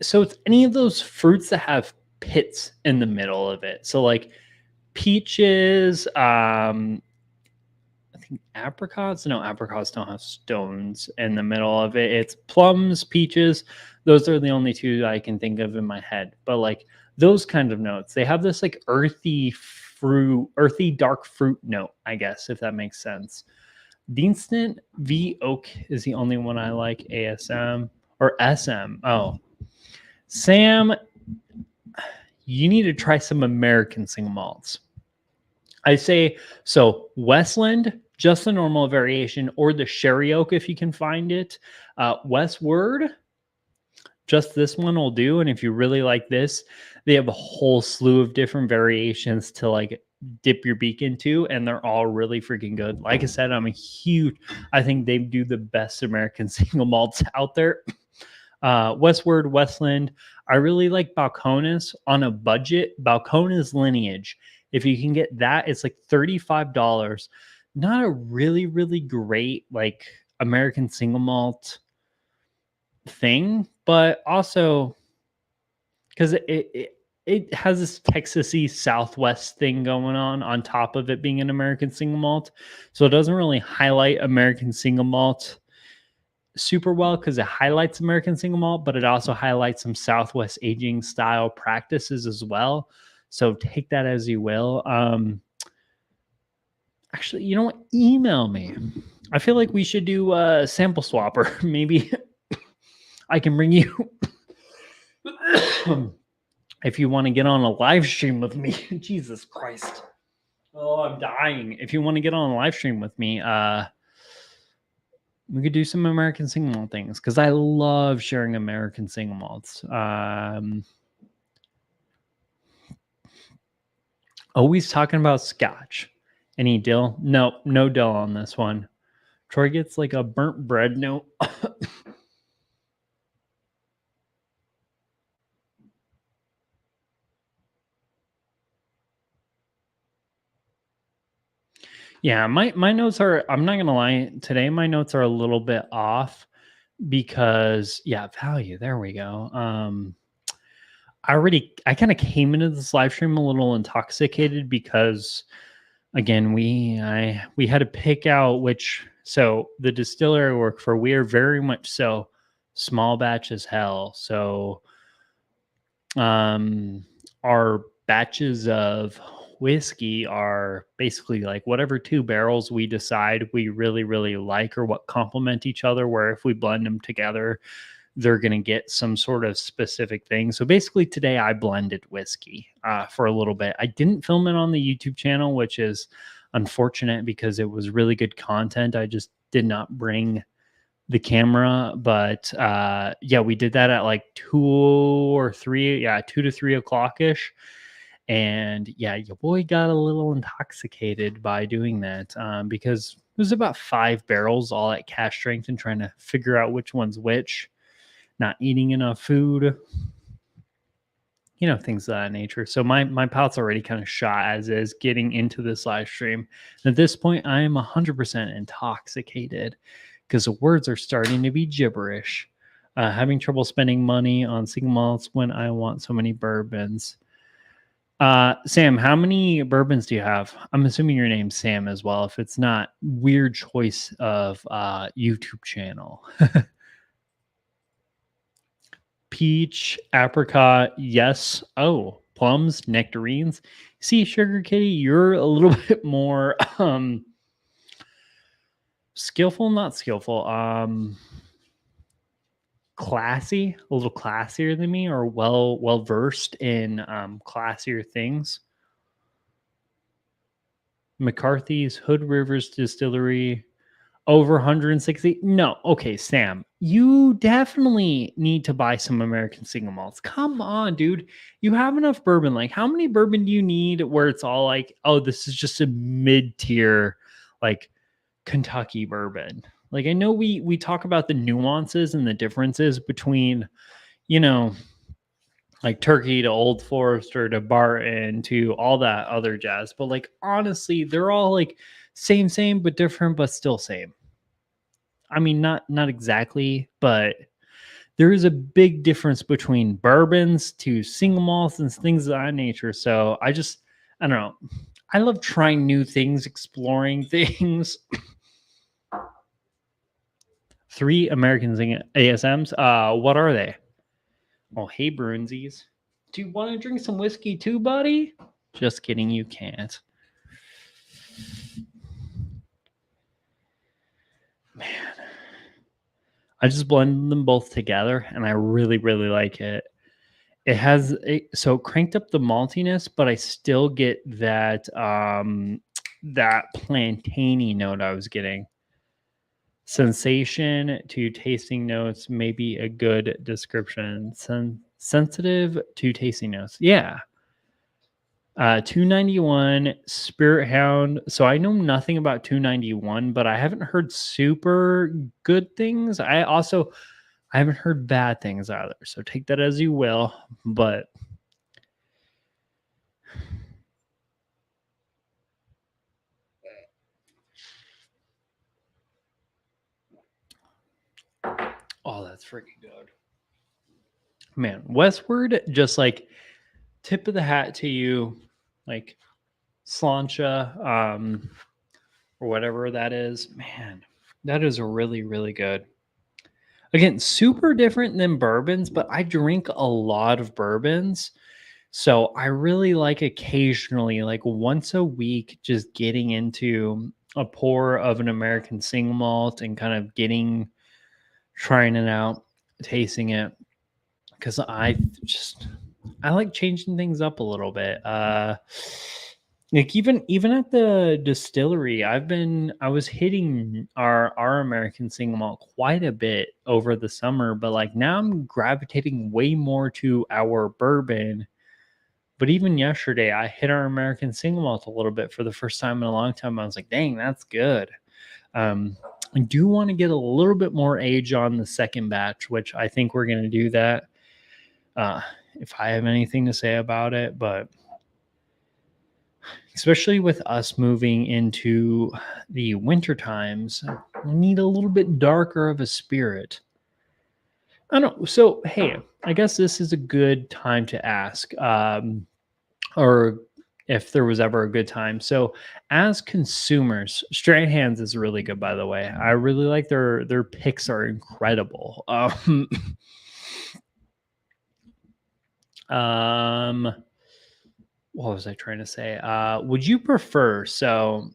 so it's any of those fruits that have pits in the middle of it. So like peaches, I think apricots. No, apricots don't have stones in the middle of it. It's plums, peaches. Those are the only two that I can think of in my head. But like those kind of notes, they have this like earthy dark fruit note, I guess, if that makes sense. Deanston V Oak is the only one I like. ASM or SM. Oh, Sam, you need to try some American single malts. I say so. Westland, just the normal variation, or the sherry oak if you can find it. Westward, just this one will do. And if you really like this, they have a whole slew of different variations to like dip your beak into, and they're all really freaking good. Like I said, I think they do the best American single malts out there. Westward, Westland. I really like Balcones on a budget. Balcones Lineage. If you can get that, it's like $35. Not a really, really great like American single malt thing, but also because it has this Texasy Southwest thing going on top of it being an American single malt. So it doesn't really highlight American single malt super well because it highlights American single malt, but it also highlights some Southwest aging style practices as well. So take that as you will. Actually, you know what? Email me. I feel like we should do a sample swapper. Maybe I can bring you if you want to get on a live stream with me. Jesus Christ. Oh, I'm dying. If you want to get on a live stream with me, we could do some American single malt things because I love sharing American single malts. Always talking about scotch. Any dill? No dill on this one. Troy gets like a burnt bread note. Yeah, my notes are, I'm not gonna lie, today my notes are a little bit off because value. There we go. I kind of came into this live stream a little intoxicated because again, we had to pick out which So the distillery I work for, we are very much so small batch as hell. So our batches of whiskey are basically like whatever 2 barrels we decide we really, really like or what complement each other, where if we blend them together, they're going to get some sort of specific thing. So basically today I blended whiskey for a little bit. I didn't film it on the YouTube channel, which is unfortunate because it was really good content. I just did not bring the camera, but yeah, we did that at like 2 to 3 o'clock ish. And yeah, your boy got a little intoxicated by doing that because it was about 5 barrels all at cash strength and trying to figure out which one's which, not eating enough food, things of that nature. So my palate's already kind of shot as is getting into this live stream. And at this point, I am 100% intoxicated because the words are starting to be gibberish. Having trouble spending money on single malts when I want so many bourbons. Sam, how many bourbons do you have? I'm assuming your name's Sam as well. If it's not, weird choice of YouTube channel. Peach, apricot, yes. Oh, plums, nectarines. See, Sugar Kitty, you're a little bit more skillful, not skillful. Classy, a little classier than me, or well versed in classier things. McCarthy's, Hood Rivers Distillery, over 160. No, okay, Sam, you definitely need to buy some American single malts. Come on, dude. You have enough bourbon. Like, how many bourbon do you need where it's all like, oh, this is just a mid-tier, like Kentucky bourbon? Like, I know we talk about the nuances and the differences between, like Turkey to Old Forester to Barton to all that other jazz. But like, honestly, they're all like same, but different, but still same. I mean, not exactly, but there is a big difference between bourbons to single malts and things of that nature. So I don't know. I love trying new things, exploring things. 3 American ASMs. What are they? Oh, hey, Brunsies. Do you want to drink some whiskey too, buddy? Just kidding, you can't. Man. I just blended them both together and I really, really like it. It has so cranked up the maltiness, but I still get that that plantainy note I was getting. Sensation to tasting notes, maybe a good description. Sensitive to tasting notes. Yeah. 291 Spirit Hound. So I know nothing about 291, but I haven't heard super good things. I haven't heard bad things either. So take that as you will. But oh, that's freaking good. Man, Westward, just like tip of the hat to you, like slancha, or whatever that is. Man, that is really, really good. Again, super different than bourbons, but I drink a lot of bourbons. So I really like occasionally, like once a week, just getting into a pour of an American single malt and kind of trying it out, tasting it. Because I like changing things up a little bit. Like even at the distillery, I was hitting our American single malt quite a bit over the summer, but like now I'm gravitating way more to our bourbon. But even yesterday, I hit our American single malt a little bit for the first time in a long time. I was like, dang, that's good. I do want to get a little bit more age on the second batch, which I think we're going to do that. If I have anything to say about it, but especially with us moving into the winter times, we need a little bit darker of a spirit. I don't know. So, hey, I guess this is a good time to ask, or if there was ever a good time. So as consumers, Straight Hands is really good, by the way. I really like their picks are incredible. What was I trying to say? Would you prefer, so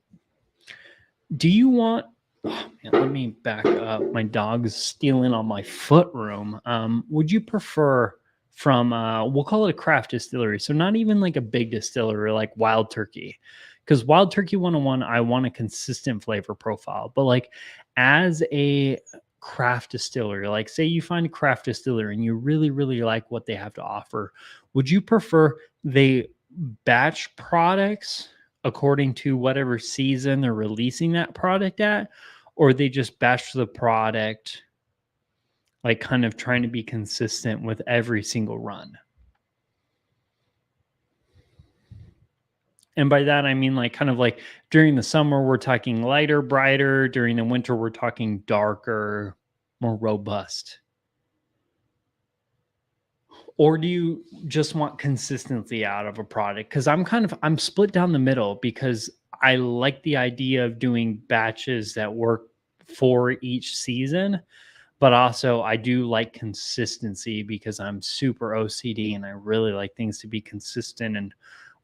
do you want, oh man, let me back up. My dog's stealing on my foot room. Would you prefer from we'll call it a craft distillery, so not even like a big distillery like Wild Turkey, because Wild Turkey 101, I want a consistent flavor profile, but like as a craft distillery, like say you find a craft distillery and you really really like what they have to offer, would you prefer they batch products according to whatever season they're releasing that product at, or they just batch the product, like kind of trying to be consistent with every single run? And by that, I mean like kind of like during the summer, we're talking lighter, brighter. During the winter, we're talking darker, more robust. Or do you just want consistency out of a product? Because I'm split down the middle, because I like the idea of doing batches that work for each season, but also I do like consistency because I'm super OCD and I really like things to be consistent and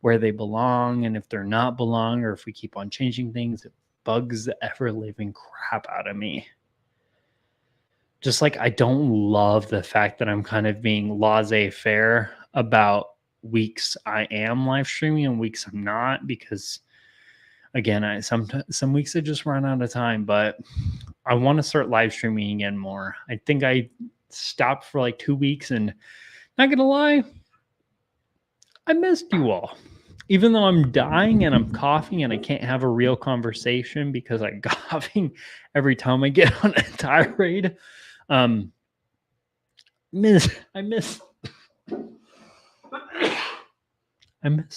where they belong. And if they're not belong, or if we keep on changing things, it bugs the ever living crap out of me. Just like I don't love the fact that I'm kind of being laissez-faire about weeks I am live streaming and weeks I'm not, because again, some weeks I just run out of time, but I want to start live streaming again more. I think I stopped for like 2 weeks, and not gonna lie, I missed you all. Even though I'm dying and I'm coughing and I can't have a real conversation because I'm coughing every time I get on a tirade. I miss I miss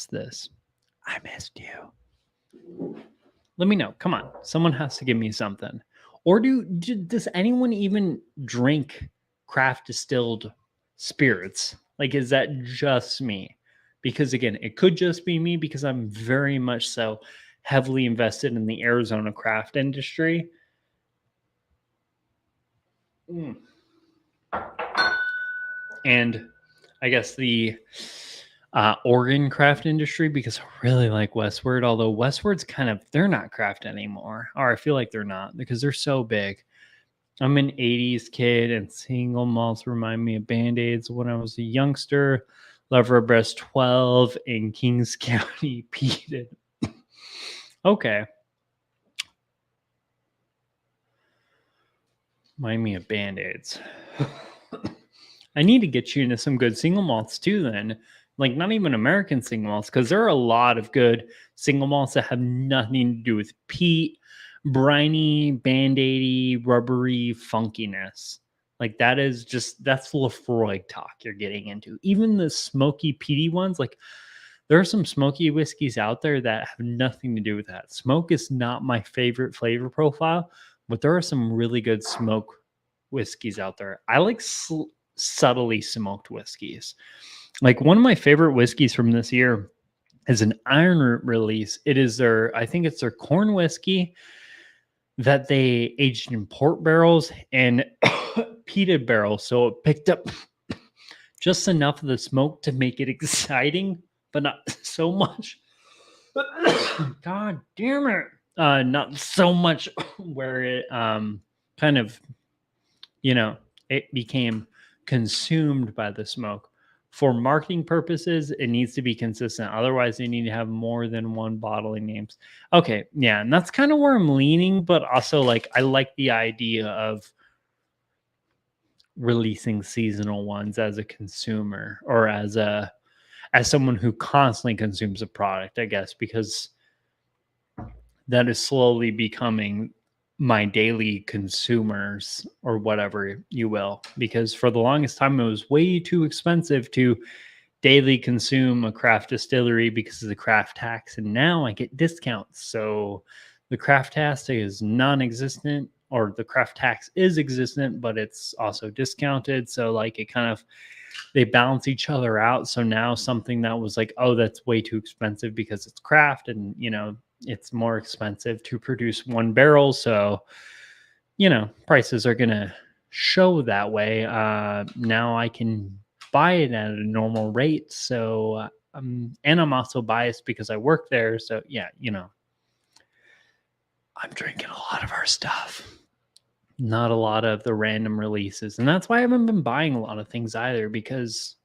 this. I missed you. Let me know. Come on. Someone has to give me something. Or does anyone even drink craft distilled spirits? Like, is that just me? Because again, it could just be me, because I'm very much so heavily invested in the Arizona craft industry. And I guess the Oregon craft industry, because I really like Westward, although Westward's they're not craft anymore, or I feel like they're not, because they're so big. I'm an 80s kid, and single malts remind me of Band-Aids when I was a youngster. Lover of Breast 12 in Kings County peated. Okay. Remind me of Band-Aids. I need to get you into some good single malts too then. Like not even American single malts, because there are a lot of good single malts that have nothing to do with peat, briny, Band-Aidy, rubbery funkiness. Like that's Lefroy talk you're getting into. Even the smoky peaty ones, like there are some smoky whiskeys out there that have nothing to do with that. Smoke is not my favorite flavor profile, but there are some really good smoke whiskeys out there. I like subtly smoked whiskeys. Like one of my favorite whiskeys from this year is an Iron Root release. I think it's their corn whiskey that they aged in port barrels and peated barrels. So it picked up just enough of the smoke to make it exciting, but not so much. God damn it. Not so much where it kind of, it became consumed by the smoke. For marketing purposes, it needs to be consistent. Otherwise, they need to have more than one bottling names. Okay, yeah, and that's kind of where I'm leaning, but also like I like the idea of releasing seasonal ones as a consumer, or as someone who constantly consumes a product, I guess, because that is slowly becoming my daily consumers, or whatever you will, because for the longest time it was way too expensive to daily consume a craft distillery because of the craft tax, and now I get discounts. So the craft tax is non-existent, or the craft tax is existent, but it's also discounted. So like it kind of they balance each other out. So now something that was like, oh, that's way too expensive because it's craft, and it's more expensive to produce one barrel. So prices are gonna show that way. Now I can buy it at a normal rate. So and I'm also biased because I work there. So yeah, I'm drinking a lot of our stuff, not a lot of the random releases. And that's why I haven't been buying a lot of things either, because,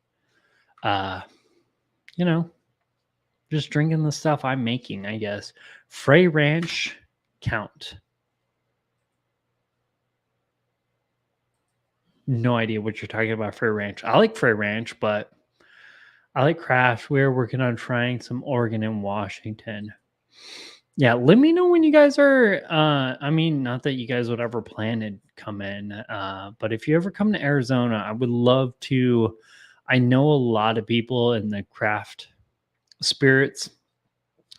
just drinking the stuff I'm making, I guess. Frey Ranch count. No idea what you're talking about, Frey Ranch. I like Frey Ranch, but I like craft. We're working on trying some Oregon and Washington. Yeah, let me know when you guys are. Not that you guys would ever plan to come in, but if you ever come to Arizona, I would love to. I know a lot of people in the craft spirits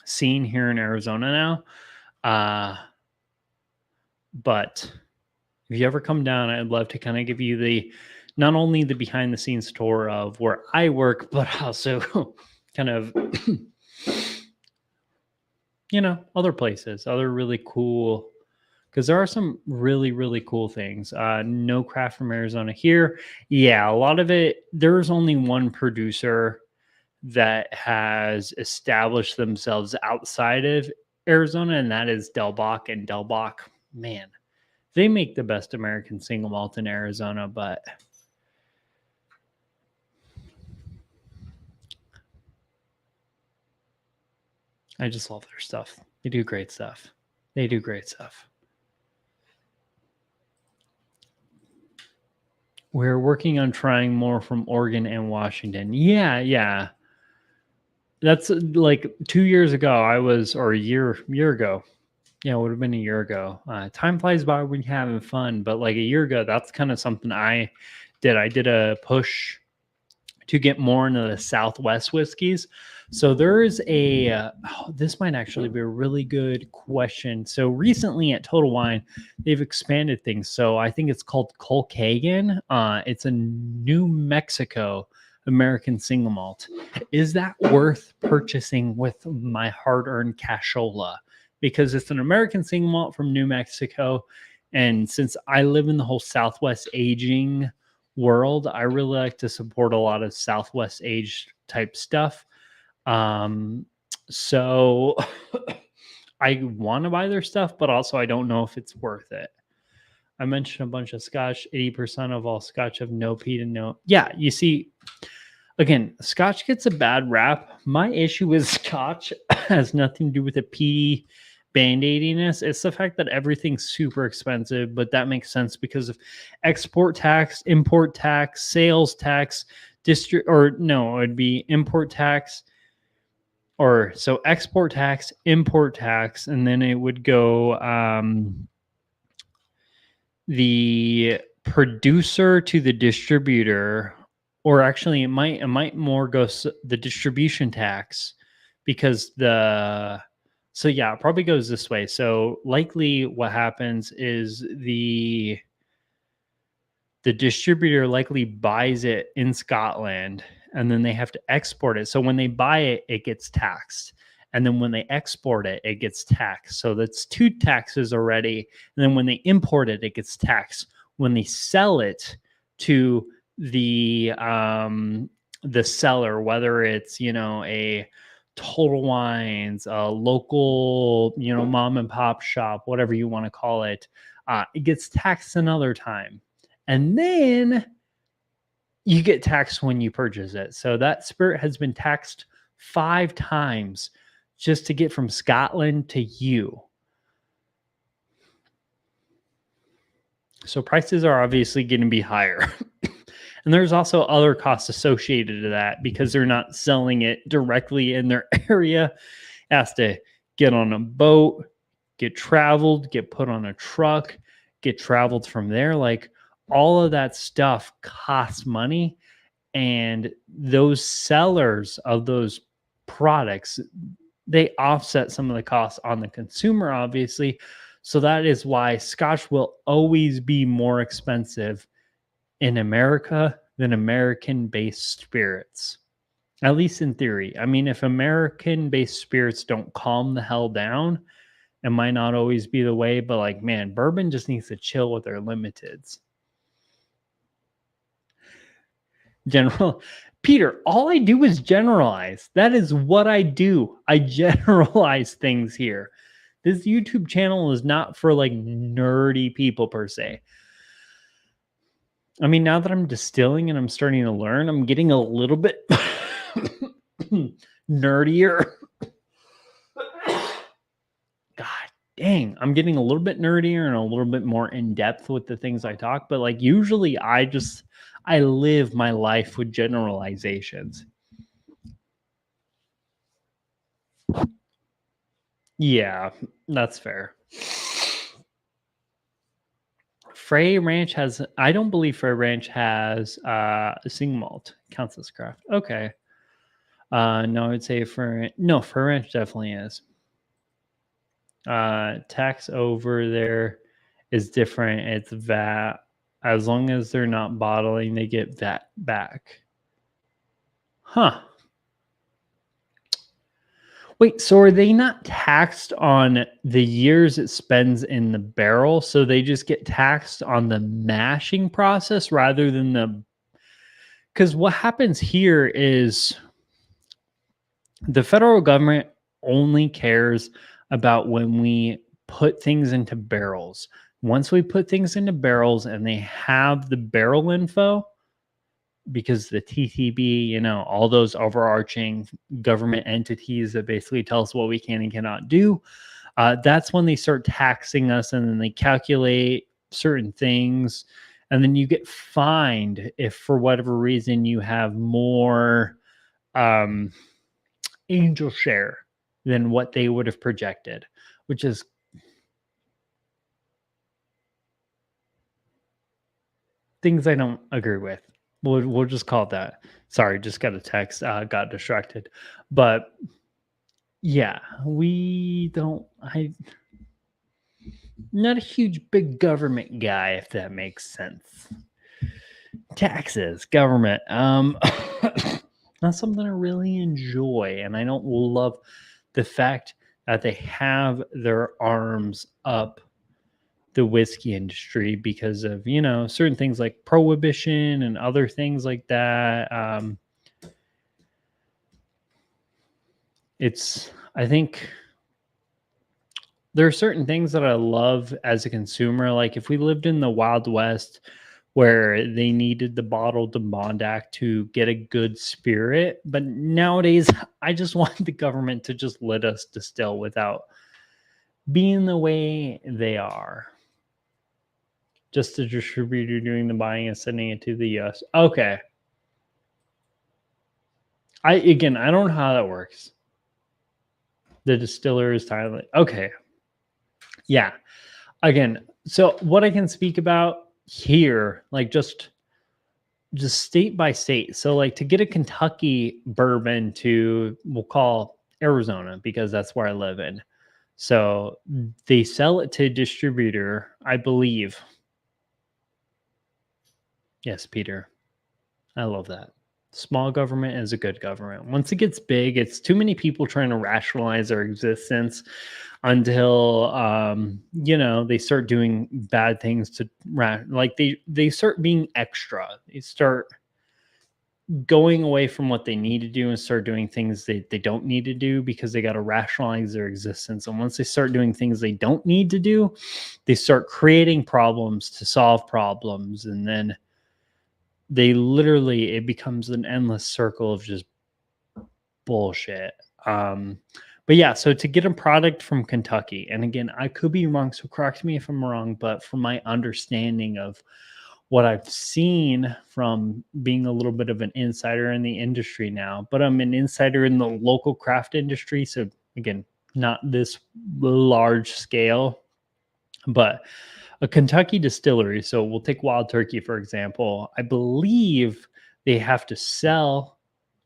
scene here in Arizona now. But if you ever come down, I'd love to kind of give you not only the behind the scenes tour of where I work, but also kind of other places, other really cool, because there are some really, really cool things. No craft from Arizona here. Yeah, a lot of it, there's only one producer that has established themselves outside of Arizona, and that is Del Bach. And Del Bach, man, they make the best American single malt in Arizona, but I just love their stuff. They do great stuff. We're working on trying more from Oregon and Washington. Yeah. That's like 2 years ago. Or a year ago. Yeah, it would have been a year ago. Time flies by when you're having fun, but like a year ago, that's kind of something I did. I did a push to get more into the Southwest whiskeys. So there is this might actually be a really good question. So recently at Total Wine, they've expanded things. So I think it's called Colcagan. It's a New Mexico American single malt. Is that worth purchasing with my hard-earned cashola? Because it's an American single malt from New Mexico. And since I live in the whole Southwest aging world, I really like to support a lot of Southwest aged type stuff. So I want to buy their stuff, but also I don't know if it's worth it. I mentioned a bunch of Scotch. 80% of all Scotch have no peat and no. Yeah, you see, again, Scotch gets a bad rap. My issue with Scotch has nothing to do with the peaty band-aidiness. It's the fact that everything's super expensive, but that makes sense because of export tax, import tax, sales tax, it'd be import tax, so export tax, import tax, and then it would go the producer to the distributor, or actually it might more go the distribution tax, because so yeah, it probably goes this way. So likely what happens is the distributor likely buys it in Scotland, and then they have to export it. So when they buy it, it gets taxed. And then when they export it, it gets taxed. So that's two taxes already. And then when they import it, it gets taxed. When they sell it to the seller, whether it's, a Total Wines, a local, mom and pop shop, whatever you want to call it, it gets taxed another time. And then you get taxed when you purchase it. So that spirit has been taxed 5 times just to get from Scotland to you. So prices are obviously going to be higher. And there's also other costs associated to that because they're not selling it directly in their area. It has to get on a boat, get traveled, get put on a truck, get traveled from there. Like, all of that stuff costs money. And those sellers of those products, they offset some of the costs on the consumer, obviously. So that is why Scotch will always be more expensive in America than American-based spirits. At least in theory. I mean, if American-based spirits don't calm the hell down, it might not always be the way, but like, man, bourbon just needs to chill with their limiteds. General Peter, all I do is generalize. That is what I do. I generalize things here. This YouTube channel is not for like nerdy people per se. I mean, now that I'm distilling and I'm starting to learn, I'm getting a little bit nerdier. God dang, I'm getting a little bit nerdier and a little bit more in depth with the things I talk. But like usually I live my life with generalizations. Yeah, that's fair. Frey Ranch has, I don't believe Frey Ranch has a single malt. Counts as craft. Okay. No, I'd say Frey Ranch definitely is. Tax over there is different. It's VAT. As long as they're not bottling, they get VAT back. Huh. Wait, so are they not taxed on the years it spends in the barrel? So they just get taxed on the mashing process rather than the... Because what happens here is the federal government only cares about when we put things into barrels. Once we put things into barrels and they have the barrel info, because the TTB, you know, all those overarching government entities that basically tell us what we can and cannot do, that's when they start taxing us, and then they calculate certain things, and then you get fined if for whatever reason you have more angel share than what they would have projected, which is things I don't agree with. We'll just call it that. Sorry, just got a text. Got distracted. But yeah, we don't. Not a huge big government guy, if that makes sense. Taxes, government. Not something I really enjoy, and I don't love the fact that they have their arms up the whiskey industry because of, you know, certain things like prohibition and other things like that. I think there are certain things that I love as a consumer. Like if we lived in the Wild West where they needed the bottled Bondac to get a good spirit, but nowadays I just want the government to just let us distill without being the way they are. Just a distributor doing the buying and sending it to the US. Okay. I don't know how that works. The distiller is Thailand. Okay. Yeah. Again, so what I can speak about here, like just state by state. So like to get a Kentucky bourbon to, we'll call Arizona because that's where I live in. So they sell it to a distributor, I believe. Yes, Peter. I love that. Small government is a good government. Once it gets big, it's too many people trying to rationalize their existence until you know, they start doing bad things to like they start being extra. They start going away from what they need to do and start doing things they don't need to do because they got to rationalize their existence. And once they start doing things they don't need to do, they start creating problems to solve problems, and then it becomes an endless circle of just bullshit. But yeah, so to get a product from Kentucky, and again, I could be wrong, so correct me if I'm wrong, but from my understanding of what I've seen from being a little bit of an insider in the industry now, but I'm an insider in the local craft industry. So again, not this large scale, but a Kentucky distillery. So we'll take Wild Turkey, for example. I believe they have to sell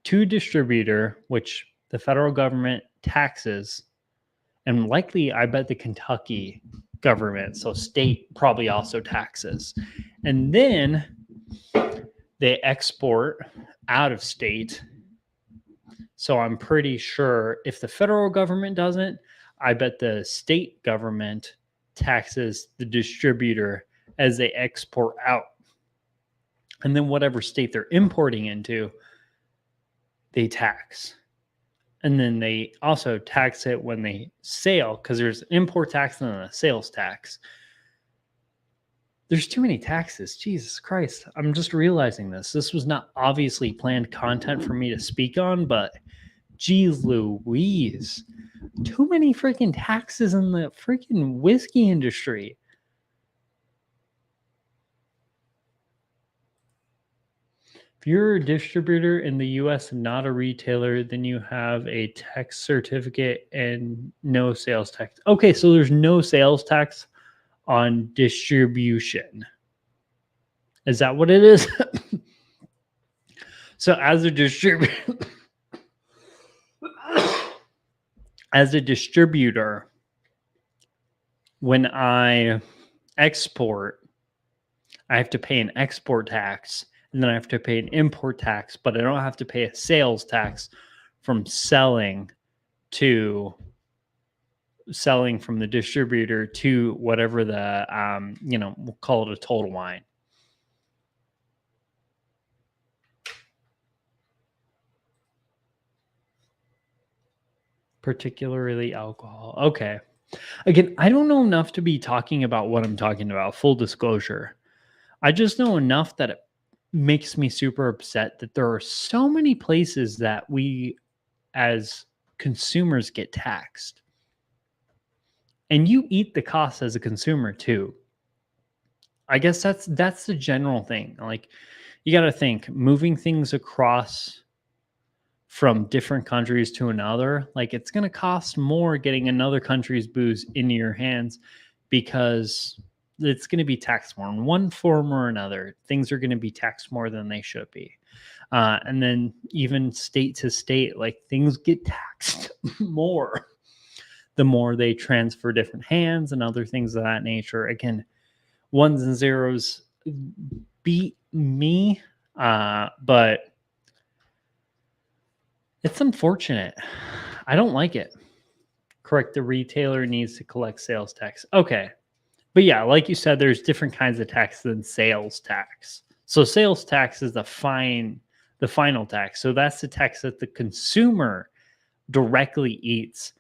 to a distributor, which the federal government taxes, and likely I bet the Kentucky government, so state, probably also taxes. And then they export out of state. So I'm pretty sure if the federal government doesn't, I bet the state government taxes the distributor as they export out. And then whatever state they're importing into, they tax. And then they also tax it when they sell, because there's an import tax and a sales tax. There's too many taxes. Jesus Christ. I'm just realizing this. This was not obviously planned content for me to speak on, but geez Louise. Too many freaking taxes in the freaking whiskey industry. If you're a distributor in the US and not a retailer, then you have a tax certificate and no sales tax. Okay, so there's no sales tax on distribution. Is that what it is? So as a distributor, when I export, I have to pay an export tax, and then I have to pay an import tax, but I don't have to pay a sales tax from selling from the distributor to whatever the we'll call it a total wine. Particularly alcohol. Okay. Again, I don't know enough to be talking about what I'm talking about, full disclosure. I just know enough that it makes me super upset that there are so many places that we as consumers get taxed. And you eat the cost as a consumer too. I guess that's the general thing. Like, you got to think, moving things across from different countries to another, like, it's going to cost more getting another country's booze into your hands, because it's going to be taxed more in one form or another. Things are going to be taxed more than they should be. And then even state to state, like, things get taxed more the more they transfer different hands and other things of that nature. Again, ones and zeros beat me, but it's unfortunate. I don't like it. Correct, the retailer needs to collect sales tax. Okay. But yeah, like you said, there's different kinds of tax than sales tax. So sales tax is the final tax. So that's the tax that the consumer directly eats,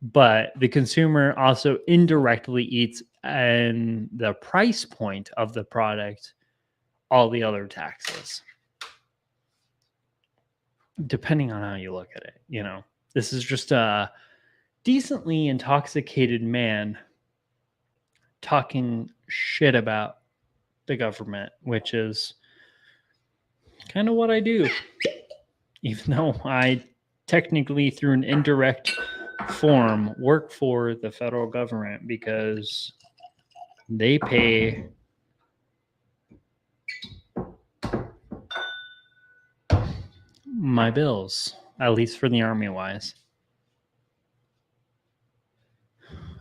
but the consumer also indirectly eats, and the price point of the product, all the other taxes. Depending on how you look at it, this is just a decently intoxicated man talking shit about the government, which is kind of what I do, even though I technically, through an indirect form, work for the federal government, because they pay my bills, at least for the Army wise.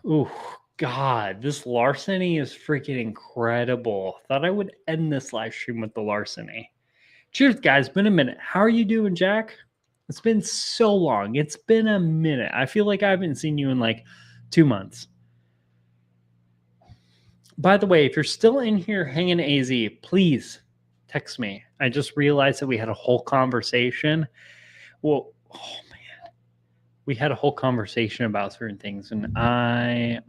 Ooh, God, this Larceny is freaking incredible. Thought I would end this live stream with the Larceny. Cheers, guys. Been a minute. How are you doing, Jack? It's been so long. It's been a minute. I feel like I haven't seen you in like 2 months. By the way, if you're still in here hanging AZ, please text me. I just realized that we had a whole conversation. Well, oh man, we had a whole conversation about certain things, and I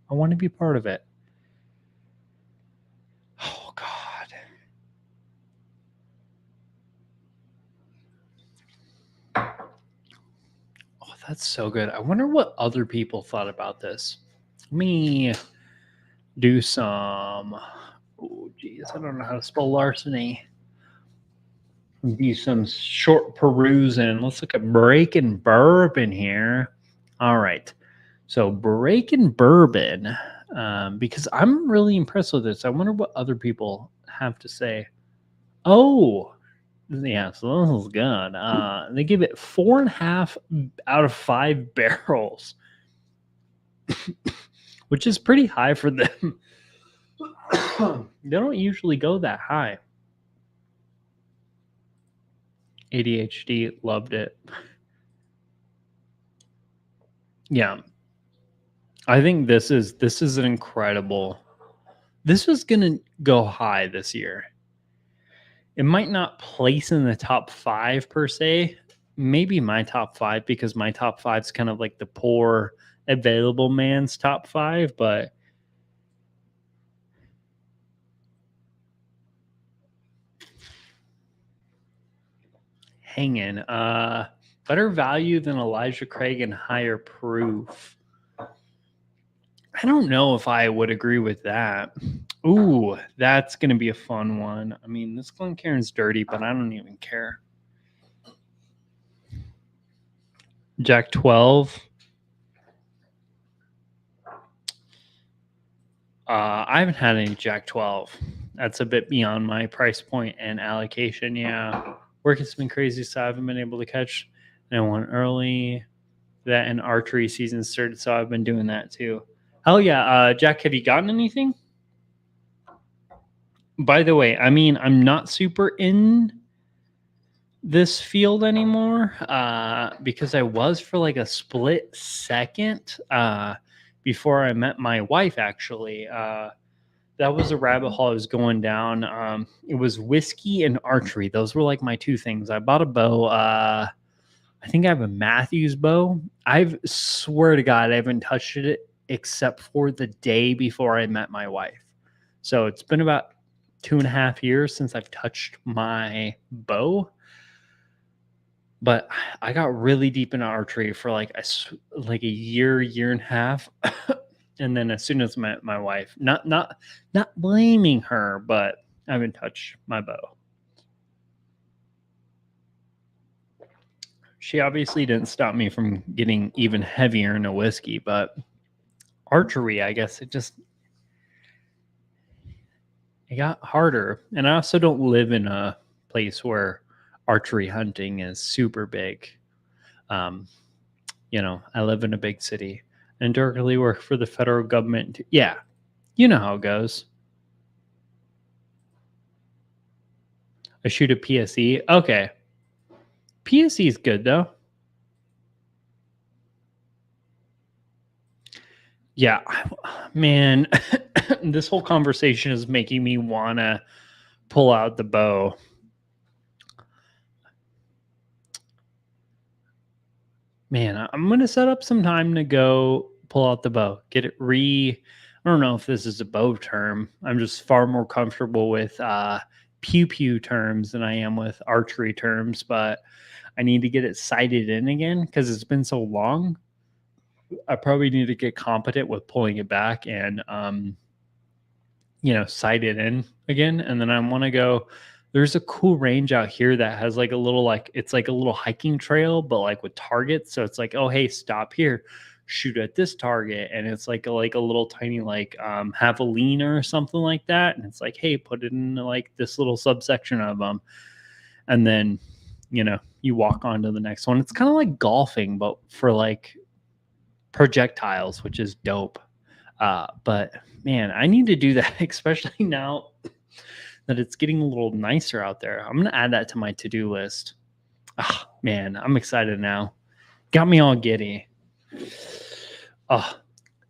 want to be part of it. Oh God. Oh, that's so good. I wonder what other people thought about this. Let me do some. Oh, geez, I don't know how to spell Larceny. Do some short perusing. Let's look at Breaking Bourbon here. All right. So Breaking Bourbon, because I'm really impressed with this. I wonder what other people have to say. Oh, yeah. So this is good. They give it 4.5 out of 5 barrels, which is pretty high for them. They don't usually go that high. ADHD, loved it. Yeah. I think this is an incredible. This was gonna go high this year. It might not place in the top 5 per se. Maybe my top 5 because my top 5 is kind of like the poor available man's top 5, but hanging. Better value than Elijah Craig and higher proof. I don't know if I would agree with that. Ooh, that's going to be a fun one. I mean, this Glencairn's dirty, but I don't even care. Jack 12. I haven't had any Jack 12. That's a bit beyond my price point and allocation. Yeah. Work has been crazy, so I haven't been able to catch anyone early. That and archery season started, so I've been doing that too. Hell yeah. Jack, have you gotten anything? By the way, I mean, I'm not super in this field anymore because I was for like a split second before I met my wife, actually. That was a rabbit hole I was going down. It was whiskey and archery. Those were like my two things. I bought a bow. I think I have a Matthews bow. I swear to God, I haven't touched it except for the day before I met my wife. So it's been about 2.5 years since I've touched my bow. But I got really deep into archery for like a year and a half. And then as soon as I met my wife, not blaming her, but I haven't touched my bow. She obviously didn't stop me from getting even heavier into whiskey, but archery, I guess it got harder. And I also don't live in a place where archery hunting is super big. I live in a big city and directly work for the federal government. Yeah, you know how it goes. I shoot a PSE. Okay. PSE is good though. Yeah, man, this whole conversation is making me want to pull out the bow. Man, I'm going to set up some time to go pull out the bow, get it I don't know if this is a bow term. I'm just far more comfortable with pew pew terms than I am with archery terms, but I need to get it sighted in again because it's been so long. I probably need to get competent with pulling it back and, sight it in again. And then I want to go. There's a cool range out here that has like a little, it's like a little hiking trail, but like with targets. So it's like, oh, hey, stop here, shoot at this target. And it's like a little tiny, javelin or something like that. And it's like, hey, put it in like this little subsection of them. And then, you walk on to the next one. It's kind of like golfing, but for like projectiles, which is dope. But man, I need to do that, especially now that it's getting a little nicer out there. I'm going to add that to my to-do list. Oh, man, I'm excited now. Got me all giddy. Oh,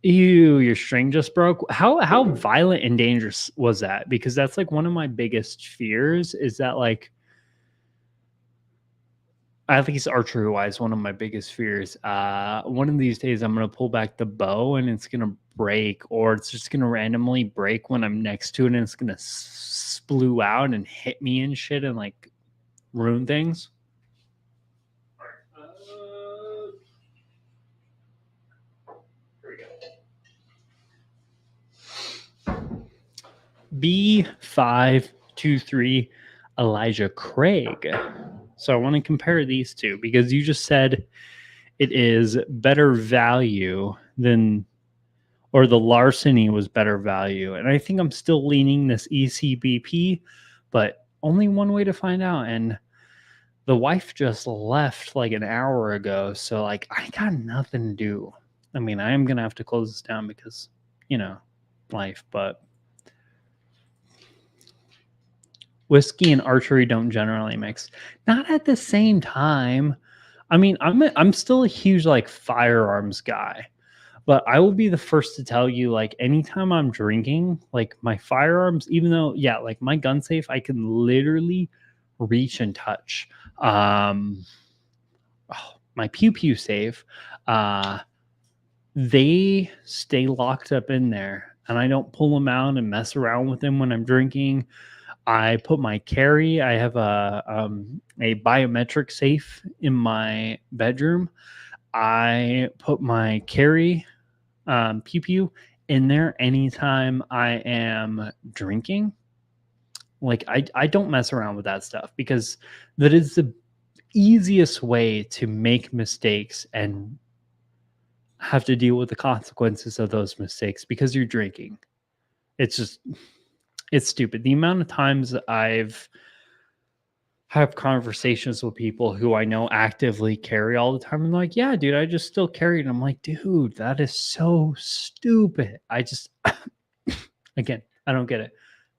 ew, your string just broke. How violent and dangerous was that? Because that's like one of my biggest fears is that like, at least archery wise, one of my biggest fears. One of these days, I'm going to pull back the bow and it's going to break, or it's just going to randomly break when I'm next to it and it's going to splue out and hit me and shit and like ruin things. Here we go. B523 Elijah Craig. So I want to compare these two because you just said it is better value than, or the Larceny was better value. And I think I'm still leaning this ECBP, but only one way to find out. And the wife just left like an hour ago. So like I got nothing to do. I mean, I am going to have to close this down because, life, but whiskey and archery don't generally mix. Not at the same time. I mean, I'm still a huge like firearms guy, but I will be the first to tell you, like, anytime I'm drinking, like my firearms, even though, yeah, like my gun safe, I can literally reach and touch. Um, my pew pew safe, they stay locked up in there, and I don't pull them out and mess around with them when I'm drinking. I put my carry. I have a biometric safe in my bedroom. I put my carry pew pew in there anytime I am drinking. Like I don't mess around with that stuff because that is the easiest way to make mistakes and have to deal with the consequences of those mistakes because you're drinking. It's just it's stupid. The amount of times I've have conversations with people who I know actively carry all the time. And like, yeah, dude, I just still carry it. I'm like, dude, that is so stupid. I just, again, I don't get it.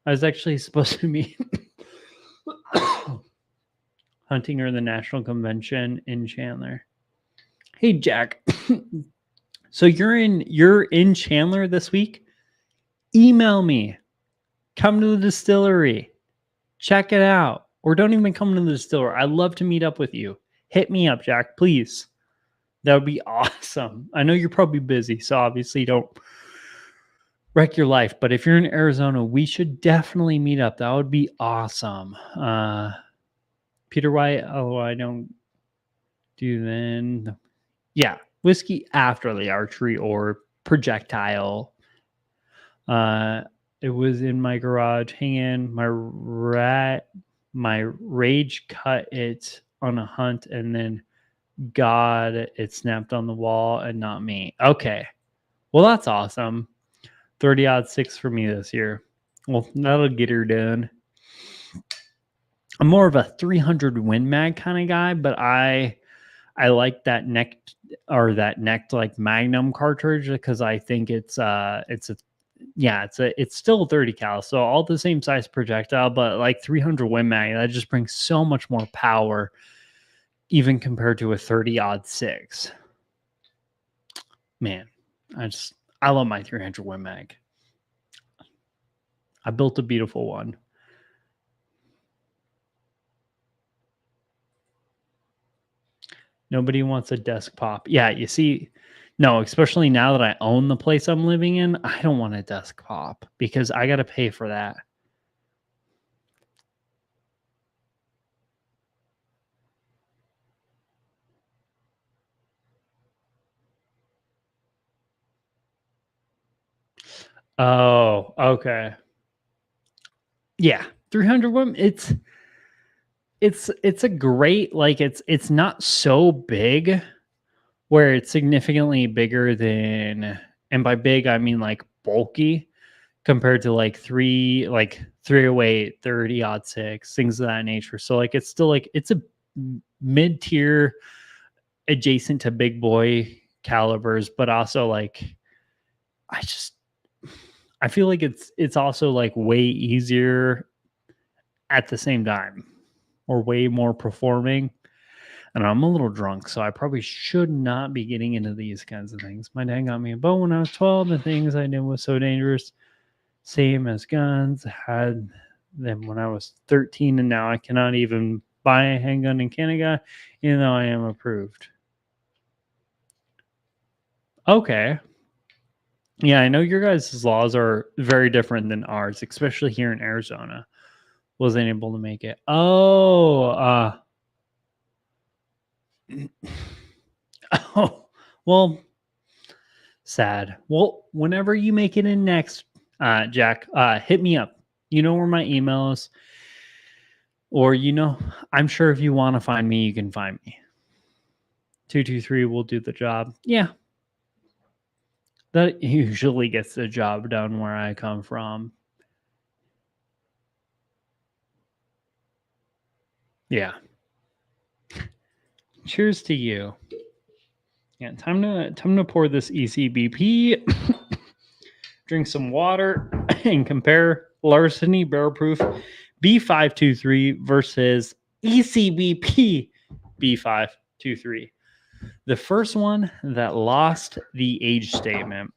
I was actually supposed to be hunting her in the National Convention in Chandler. Hey, Jack. So you're in Chandler this week? Email me. Come to the distillery. Check it out. Or don't even come to the distillery. I'd love to meet up with you. Hit me up, Jack, please. That would be awesome. I know you're probably busy, so obviously don't wreck your life. But if you're in Arizona, we should definitely meet up. That would be awesome. Peter White, oh, I don't do then. Yeah, whiskey after the archery or projectile. It was in my garage hanging. My rage cut it on a hunt, and then God, it snapped on the wall and not me. Okay. Well, that's awesome. 30-06 for me this year. Well, that'll get her done. I'm more of a 300 Win Mag kind of guy, but I like that necked like Magnum cartridge because I think it's still 30 cal, so all the same size projectile, but like 300 Win Mag, that just brings so much more power even compared to a 30-06. Man, I love my 300 Win Mag. I built a beautiful one. Nobody wants a desk pop. Yeah, you see, no, especially now that I own the place I'm living in, I don't want a desk pop because I got to pay for that. Oh, okay. Yeah, 300 women. It's a great, like, it's not so big where it's significantly bigger than, and by big I mean like bulky compared to like 308, 30-06, things of that nature. So like it's still like it's a mid-tier adjacent to big boy calibers, but also like I feel like it's also like way easier at the same time, or way more performing. And I'm a little drunk, so I probably should not be getting into these kinds of things. My dad got me a bow when I was 12. The things I did was so dangerous. Same as guns. I had them when I was 13, and now I cannot even buy a handgun in Canada, even though I am approved. Okay. Yeah, I know your guys' laws are very different than ours, especially here in Arizona. Wasn't able to make it. Oh, oh, well, sad. Well, whenever you make it in next, Jack, hit me up. You know where my email is. Or, I'm sure if you want to find me, you can find me. 223 will do the job. Yeah. That usually gets the job done where I come from. Yeah. Cheers to you. Yeah, time to pour this ECBP, drink some water, and compare Larceny Barrel Proof B523 versus ECBP B523. The first one that lost the age statement.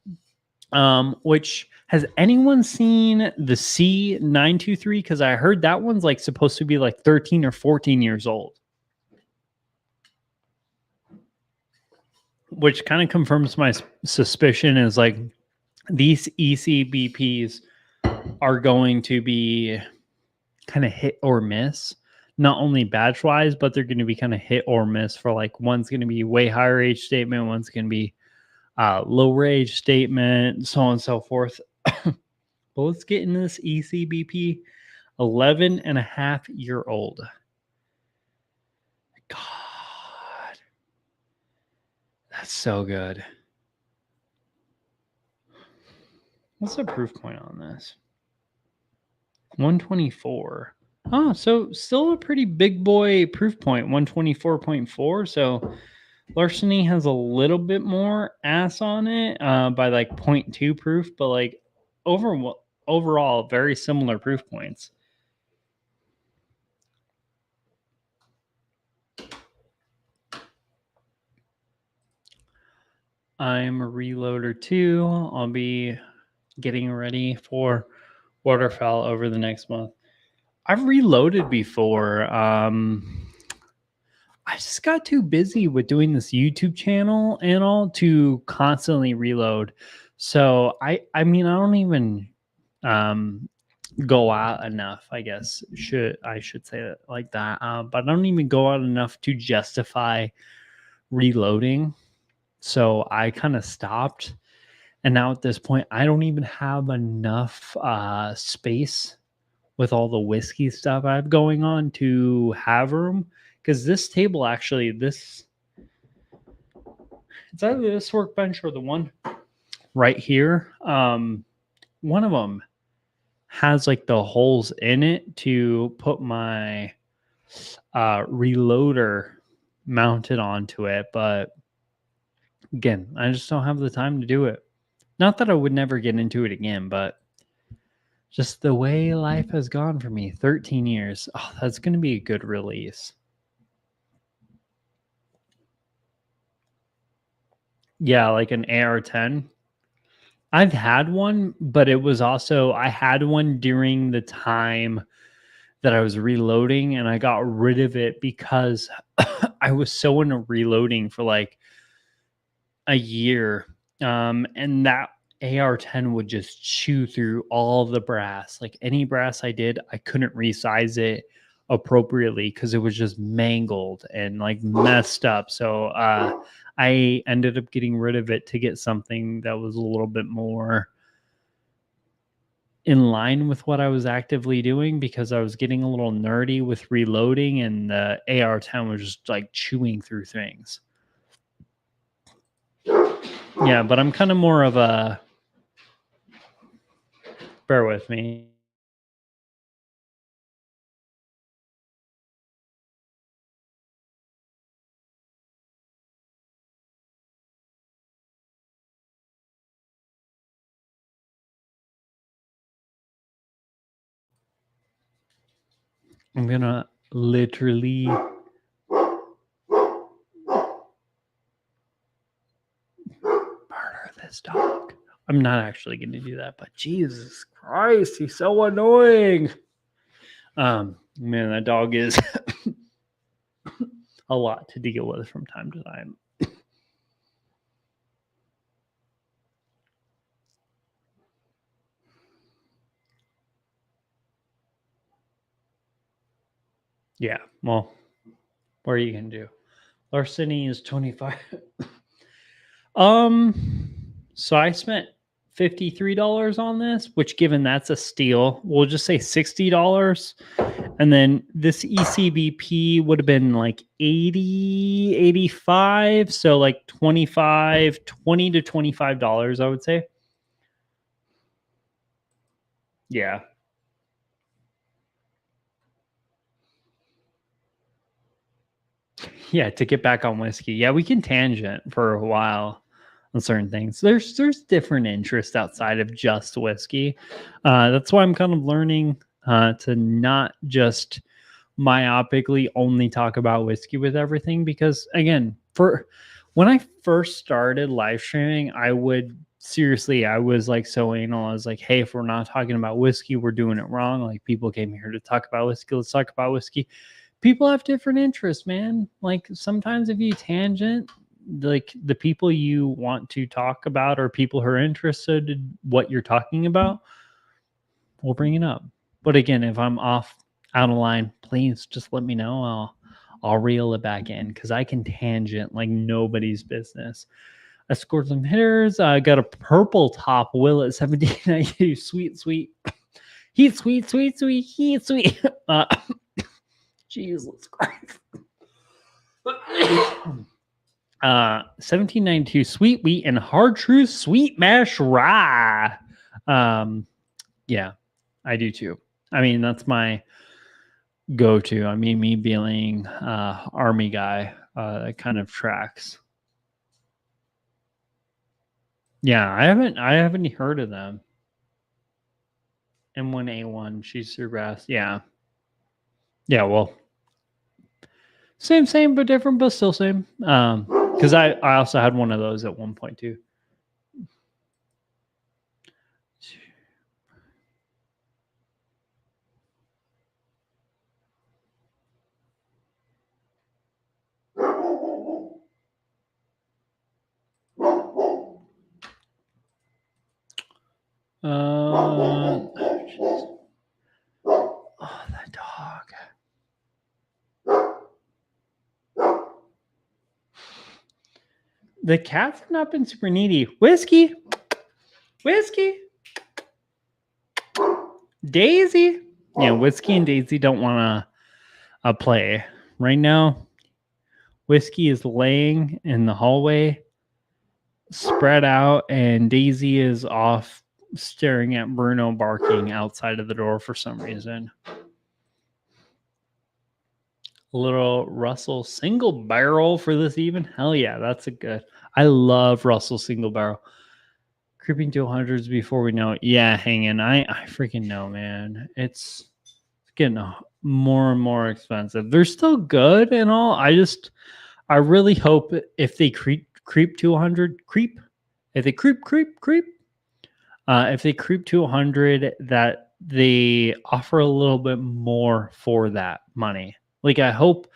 Which, has anyone seen the C923? Because I heard that one's like supposed to be like 13 or 14 years old. Which kind of confirms my suspicion is like these ECBPs are going to be kind of hit or miss, not only batch wise, but they're going to be kind of hit or miss for like one's going to be way higher age statement, one's going to be lower age statement, so on and so forth. But let's get into this ECBP 11-and-a-half-year-old. God, that's so good. What's the proof point on this? 124. Oh, so still a pretty big boy proof point, 124.4. So Larceny has a little bit more ass on it by like 0.2 proof, but like overall, very similar proof points. I'm a reloader too. I'll be getting ready for waterfowl over the next month. I've reloaded before. I just got too busy with doing this YouTube channel and all to constantly reload. So I mean, I don't even go out enough, I guess. I should say it like that. But I don't even go out enough to justify reloading. So I kind of stopped. And now at this point, I don't even have enough space with all the whiskey stuff I have going on to have room. Because this table actually, it's either this workbench or the one right here. One of them has like the holes in it to put my reloader mounted onto it. But again, I just don't have the time to do it. Not that I would never get into it again, but just the way life has gone for me. 13 years. Oh, that's going to be a good release. Yeah, like an AR-10. I've had one, but it was also, I had one during the time that I was reloading, and I got rid of it because I was so into reloading for like a year. And that AR-10 would just chew through all the brass. Like any brass I did, I couldn't resize it appropriately because it was just mangled and like messed up. So I ended up getting rid of it to get something that was a little bit more in line with what I was actively doing, because I was getting a little nerdy with reloading, and the AR-10 was just like chewing through things. Yeah, but I'm kind of more of a, bear with me. I'm gonna literally murder this dog. I'm not actually gonna do that, but Jesus Christ, he's so annoying. Man, that dog is a lot to deal with from time to time. Yeah, well, what are you gonna do? Larceny is 25. So I spent $53 on this, which, given that's a steal, we'll just say $60. And then this ECBP would have been like 80, 85. So like 20 to $25, I would say. Yeah. Yeah, to get back on whiskey. Yeah, we can tangent for a while on certain things. There's different interests outside of just whiskey. That's why I'm kind of learning to not just myopically only talk about whiskey with everything, because again, for when I first started live streaming, I was like so anal. I was like, hey, if we're not talking about whiskey, we're doing it wrong. Like, people came here to talk about whiskey, let's talk about whiskey. People have different interests, man. Like, sometimes if you tangent, like, the people you want to talk about or people who are interested in what you're talking about, we'll bring it up. But again, if I'm off out of line, please just let me know. I'll reel it back in, because I can tangent like nobody's business. I scored some hitters. I got a purple top will at 1792. Sweet. Heat sweet. Heat sweet. Jesus Christ. 1792 sweet wheat and hard truth sweet mash rye. Yeah, I do too. I mean, that's my go-to. I mean, me being army guy, that kind of tracks. Yeah, I haven't heard of them. M1A1, she's surpassed. Yeah. Well, same, but different, but still same. Because I also had one of those at 1.2. Oh, that dog. The cats have not been super needy. Whiskey. Daisy. Yeah, Whiskey and Daisy don't want to play right now. Whiskey is laying in the hallway, spread out, and Daisy is off staring at Bruno barking outside of the door for some reason. A little Russell single barrel for this even. Hell yeah, that's a good. I love Russell single barrel. Creeping to 100s before we know it. Yeah, hanging. I freaking know, man. It's getting more and more expensive. They're still good and all. I really hope if they creep to 100, if they creep, if they creep to 100, that they offer a little bit more for that money. Like, I hope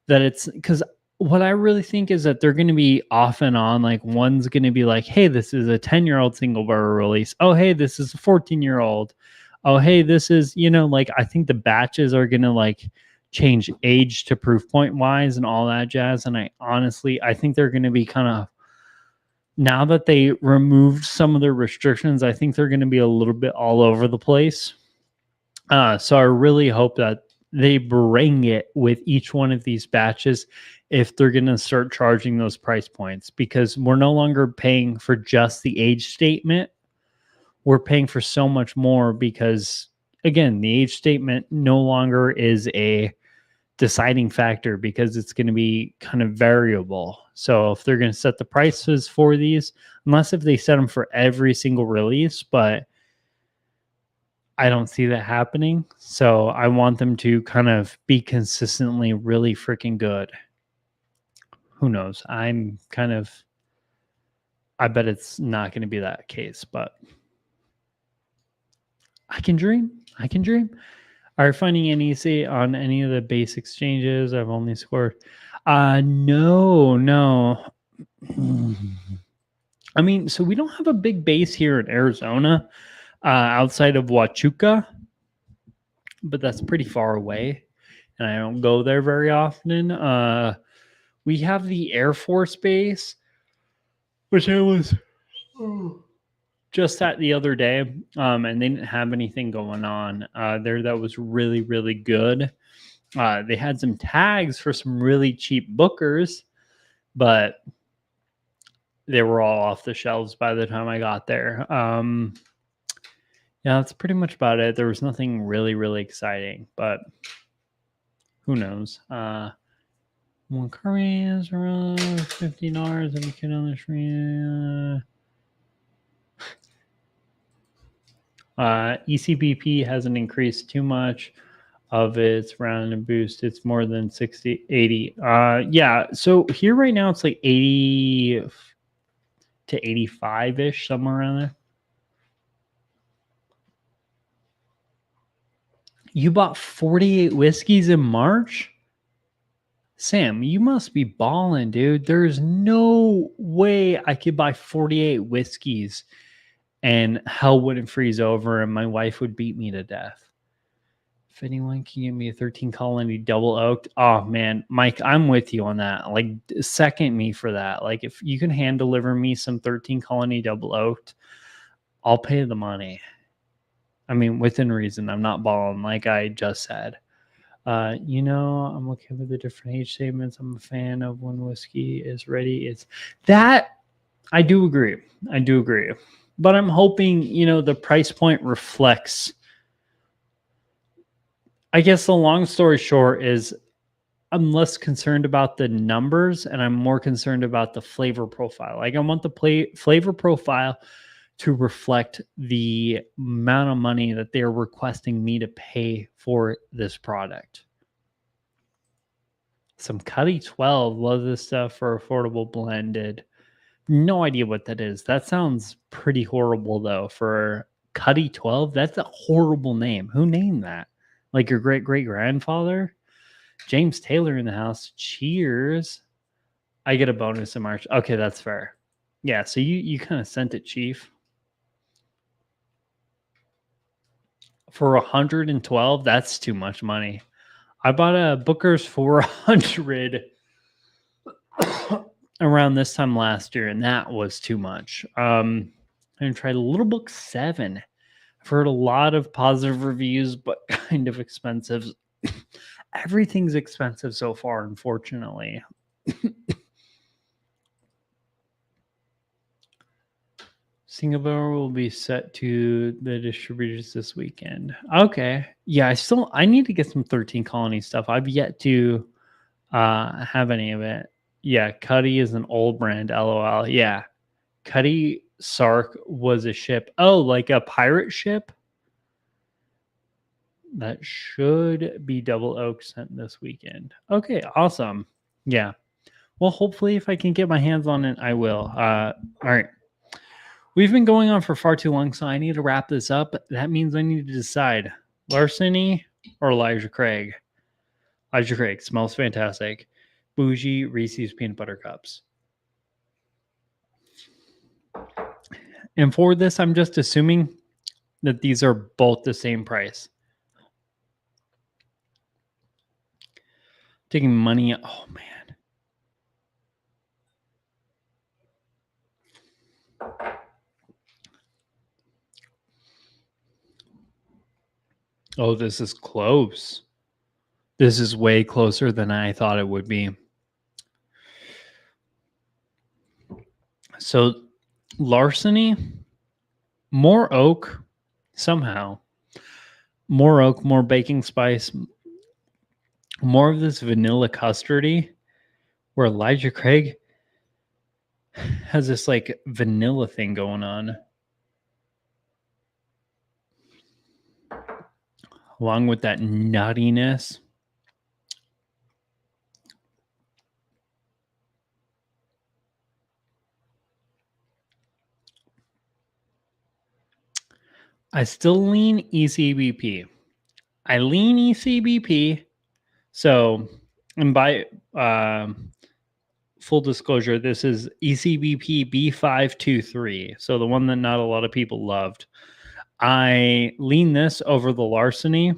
that it's, because what I really think is that they're going to be off and on. Like, one's going to be like, hey, this is a 10-year-old single barrel release. Oh, hey, this is a 14-year-old. Oh, hey, this is, like, I think the batches are going to like change age to proof point wise and all that jazz. And I think they're going to be kind of, now that they removed some of their restrictions, I think they're going to be a little bit all over the place. So I really hope that they bring it with each one of these batches if they're going to start charging those price points, because we're no longer paying for just the age statement. We're paying for so much more because, again, the age statement no longer is a deciding factor because it's going to be kind of variable. So if they're going to set the prices for these, unless if they set them for every single release, but I don't see that happening. So I want them to kind of be consistently really freaking good. Who knows? I bet it's not going to be that case, but I can dream. Are you finding any say on any of the base exchanges? I've only scored. No. I mean, so we don't have a big base here in Arizona, outside of Huachuca, but that's pretty far away, and I don't go there very often. We have the Air Force Base, which I was just at the other day, and they didn't have anything going on there that was really, really good. They had some tags for some really cheap bookers, but they were all off the shelves by the time I got there. Yeah, that's pretty much about it. There was nothing really, really exciting, but who knows? One curry is around $50 if you can on the screen. ECBP hasn't increased too much of its round and boost. It's more than 60, 80. Yeah. So here right now, it's like 80 to 85-ish, somewhere around there. You bought 48 whiskeys in March? Sam, you must be balling, dude. There's no way I could buy 48 whiskeys and hell wouldn't freeze over and my wife would beat me to death. If anyone can give me a 13 colony double oaked, oh man, Mike, I'm with you on that. Like, second me for that. Like, if you can hand deliver me some 13 colony double oaked, I'll pay the money. I mean, within reason. I'm not balling, like I just said. I'm okay with the different age statements. I'm a fan of when whiskey is ready. It's that I do agree. But I'm hoping, the price point reflects. I guess the long story short is I'm less concerned about the numbers and I'm more concerned about the flavor profile. Like, I want the flavor profile to reflect the amount of money that they're requesting me to pay for this product. Some Cuddy 12. Love this stuff for affordable blended. No idea what that is. That sounds pretty horrible, though. For Cuddy 12, that's a horrible name. Who named that? Like your great-great-grandfather? James Taylor in the house. Cheers. I get a bonus in March. Okay, that's fair. Yeah, so you kind of sent it, Chief. For 112, that's too much money. I bought a Booker's for 100 around this time last year, and that was too much. I tried a Little Book 7. I've heard a lot of positive reviews, but kind of expensive. Everything's expensive so far, unfortunately. Singapore will be set to the distributors this weekend. Okay. Yeah, I need to get some 13 Colony stuff. I've yet to have any of it. Yeah, Cuddy is an old brand, LOL. Yeah. Cuddy Sark was a ship. Oh, like a pirate ship? That should be double oak sent this weekend. Okay, awesome. Yeah. Well, hopefully if I can get my hands on it, I will. All right. We've been going on for far too long, so I need to wrap this up. That means I need to decide Larceny or Elijah Craig. Elijah Craig smells fantastic. Bougie Reese's peanut butter cups. And for this, I'm just assuming that these are both the same price. Taking money. Oh, man. Oh, this is close. This is way closer than I thought it would be. So, Larceny, more oak, somehow. More oak, more baking spice, more of this vanilla custardy, where Elijah Craig has this like vanilla thing going on. Along with that nuttiness. I still lean ECBP. I lean ECBP. So, and by full disclosure, this is ECBP B523. So the one that not a lot of people loved. I lean this over the Larceny.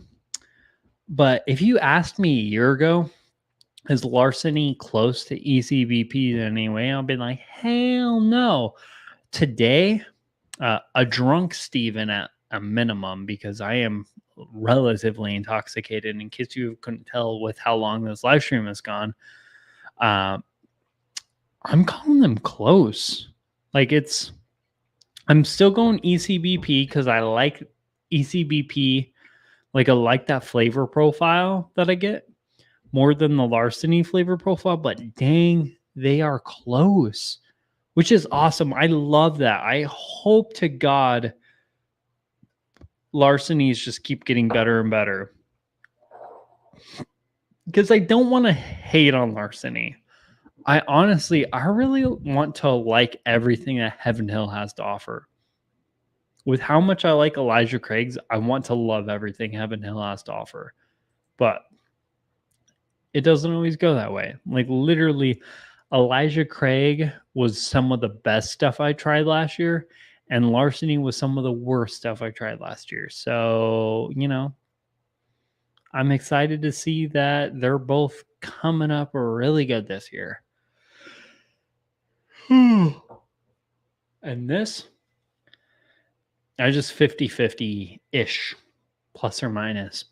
But if you asked me a year ago, is Larceny close to ECBP anyway? I'll be like, hell no. Today, a drunk Steven at a minimum, because I am relatively intoxicated. In case you couldn't tell with how long this live stream has gone, I'm calling them close. Like, I'm still going ECBP because I like ECBP. Like, I like that flavor profile that I get more than the Larceny flavor profile, but dang, they are close, which is awesome. I love that. I hope to God Larceny's just keep getting better and better. Because I don't want to hate on Larceny. I really want to like everything that Heaven Hill has to offer. With how much I like Elijah Craig's, I want to love everything Heaven Hill has to offer. But it doesn't always go that way. Like literally, Elijah Craig was some of the best stuff I tried last year, and Larceny was some of the worst stuff I tried last year. So, I'm excited to see that they're both coming up really good this year. And this, I just 50-50-ish, plus or minus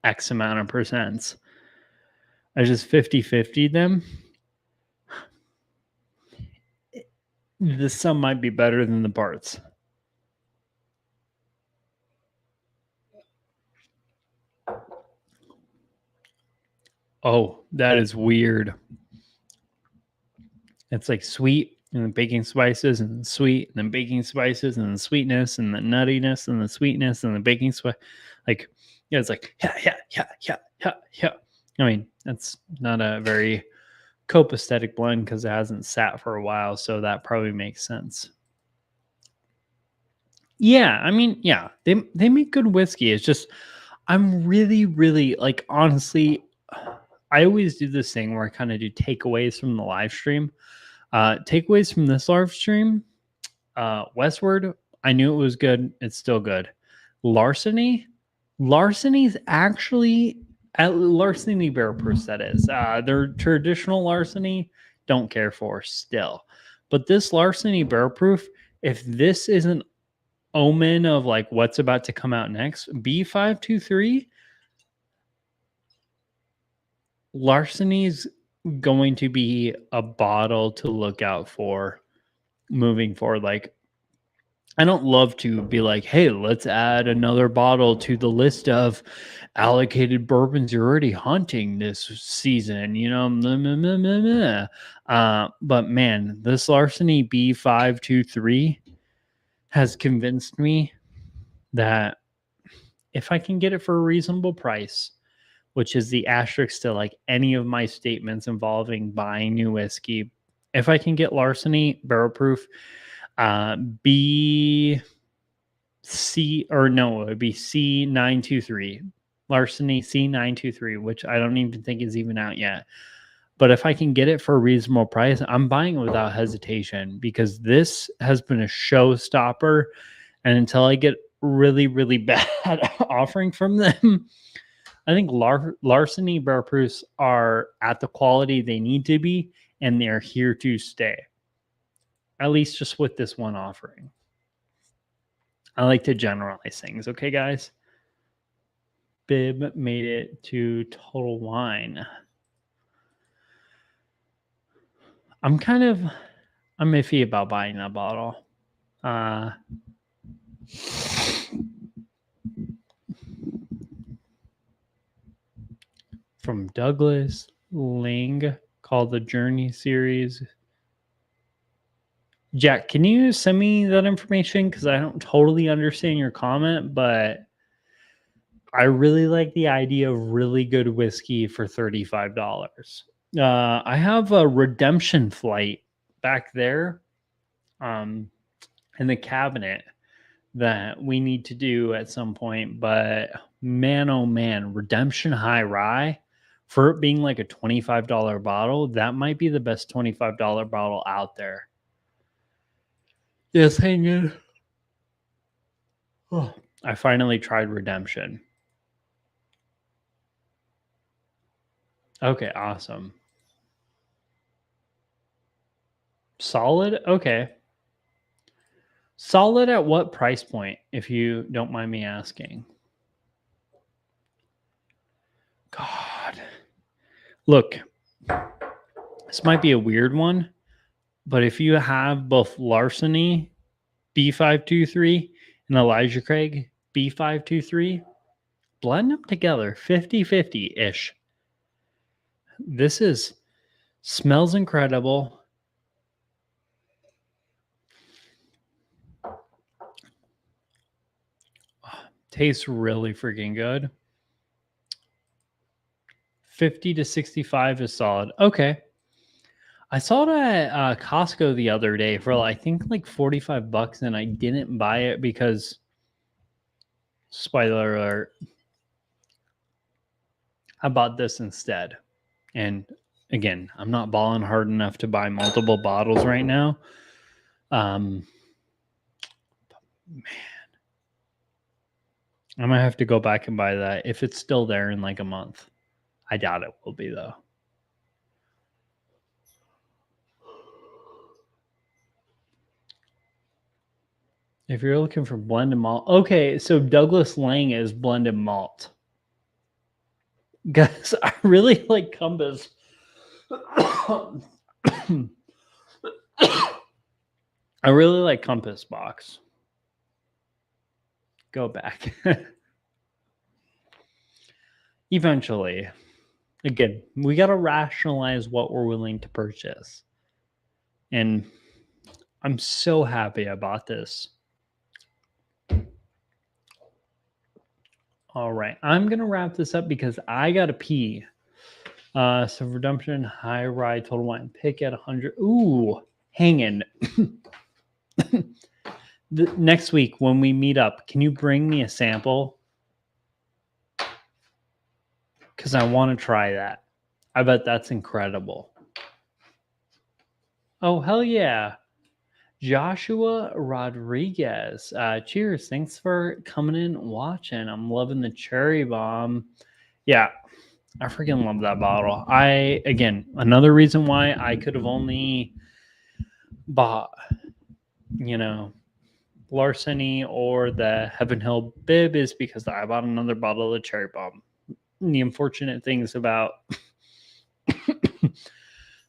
X amount of percents. I just 50-50 them. The sum might be better than the parts. Oh, that is weird. It's like sweet and then baking spices and then sweet and then baking spices and then sweetness and the nuttiness and the sweetness and the baking spice. Like, yeah, it's like, yeah. I mean, that's not a very copacetic blend because it hasn't sat for a while. So that probably makes sense. Yeah, I mean, yeah, they make good whiskey. It's just, I'm really, really like, honestly, I always do this thing where I kind of do takeaways from the live stream. Takeaways from this live stream: Westward, I knew it was good. It's still good. Larceny's actually at Larceny Bear Proof. That is, their traditional Larceny, don't care for still, but this Larceny Bear Proof, if this is an omen of like what's about to come out next, B523, Larceny's going to be a bottle to look out for moving forward. Like, I don't love to be like, hey, let's add another bottle to the list of allocated bourbons you're already hunting this season, but man, this Larceny B523 has convinced me that if I can get it for a reasonable price, which is the asterisk to like any of my statements involving buying new whiskey, if I can get Larceny barrel proof, it would be C923, Larceny C923, which I don't even think is even out yet. But if I can get it for a reasonable price, I'm buying it without hesitation because this has been a showstopper. And until I get really, really bad offering from them, I think Larceny Bear Proofs are at the quality they need to be, and they're here to stay. At least just with this one offering. I like to generalize things, okay, guys? Bib made it to Total Wine. I'm iffy about buying that bottle. From Douglas Ling, called the Journey series. Jack, can you send me that information? Because I don't totally understand your comment, but I really like the idea of really good whiskey for $35. I have a redemption flight back there in the cabinet that we need to do at some point, but man, oh man, Redemption High Rye, for it being like a $25 bottle, that might be the best $25 bottle out there. Yes, hang in. Oh, I finally tried Redemption. Okay, awesome. Solid? Okay. Solid at what price point, if you don't mind me asking? God. Look, this might be a weird one, but if you have both Larceny B523 and Elijah Craig B523, blend them together 50-50-ish. This smells incredible. Tastes really freaking good. 50 to 65 is solid. Okay. I saw it at Costco the other day for I think like 45 bucks, and I didn't buy it because, spoiler alert, I bought this instead. And again, I'm not balling hard enough to buy multiple bottles right now. Man, I might have to go back and buy that if it's still there in like a month. I doubt it will be, though. If you're looking for blended malt, okay, so Douglas Lang is blended malt. Guys, I really like Compass. I really like Compass Box. Go back. Eventually. Again, we got to rationalize what we're willing to purchase. And I'm so happy I bought this. All right. I'm going to wrap this up because I got to pee. So Redemption, High Ride, Total Wine Pick at 100. Ooh, hanging. Next week when we meet up, can you bring me a sample? Because I want to try that. I bet that's incredible. Oh, hell yeah. Joshua Rodriguez. Cheers. Thanks for coming in and watching. I'm loving the cherry bomb. Yeah, I freaking love that bottle. Again, another reason why I could have only bought, Larceny or the Heaven Hill bib is because I bought another bottle of cherry bomb. And the unfortunate things about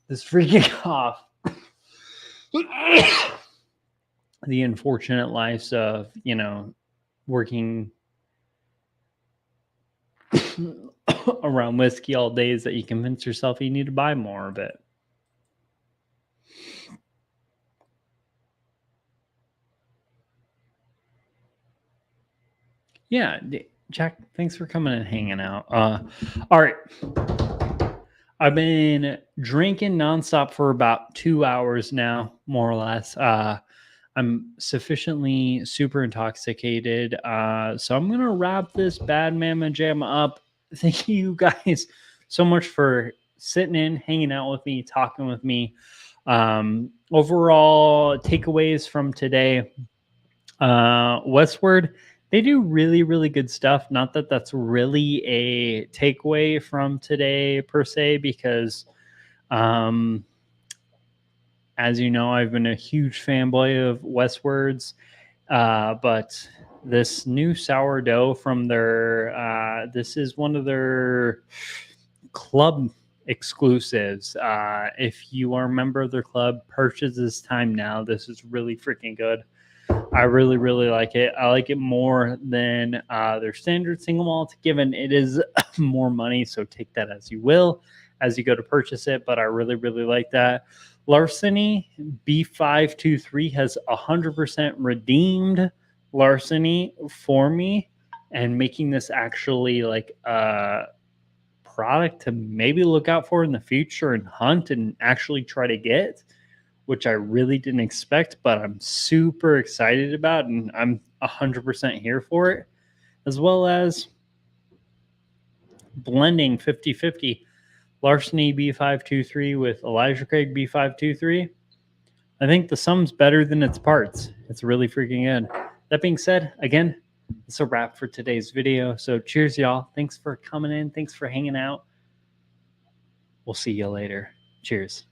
this freaking cough, the unfortunate lives of, working around whiskey all day is that you convince yourself you need to buy more of it. Yeah, Jack, thanks for coming and hanging out. All right. I've been drinking nonstop for about 2 hours now, more or less. I'm sufficiently super intoxicated. So I'm going to wrap this Bad Mama Jam up. Thank you guys so much for sitting in, hanging out with me, talking with me. Overall takeaways from today. Westward, they do really, really good stuff. Not that that's really a takeaway from today per se, because as you know, I've been a huge fanboy of Westward's, but this new sourdough from their, this is one of their club exclusives. If you are a member of their club, purchase this time now. This is really freaking good. I really, really like it. I like it more than their standard single malt, given it is more money. So take that as you will as you go to purchase it. But I really, really like that. Larceny B523 has 100% redeemed Larceny for me, and making this actually like a product to maybe look out for in the future and hunt and actually try to get, which I really didn't expect, but I'm super excited about, and I'm 100% here for it, as well as blending 50-50 Larceny B523 with Elijah Craig B523. I think the sum's better than its parts. It's really freaking good. That being said, again, it's a wrap for today's video. So cheers, y'all. Thanks for coming in. Thanks for hanging out. We'll see you later. Cheers.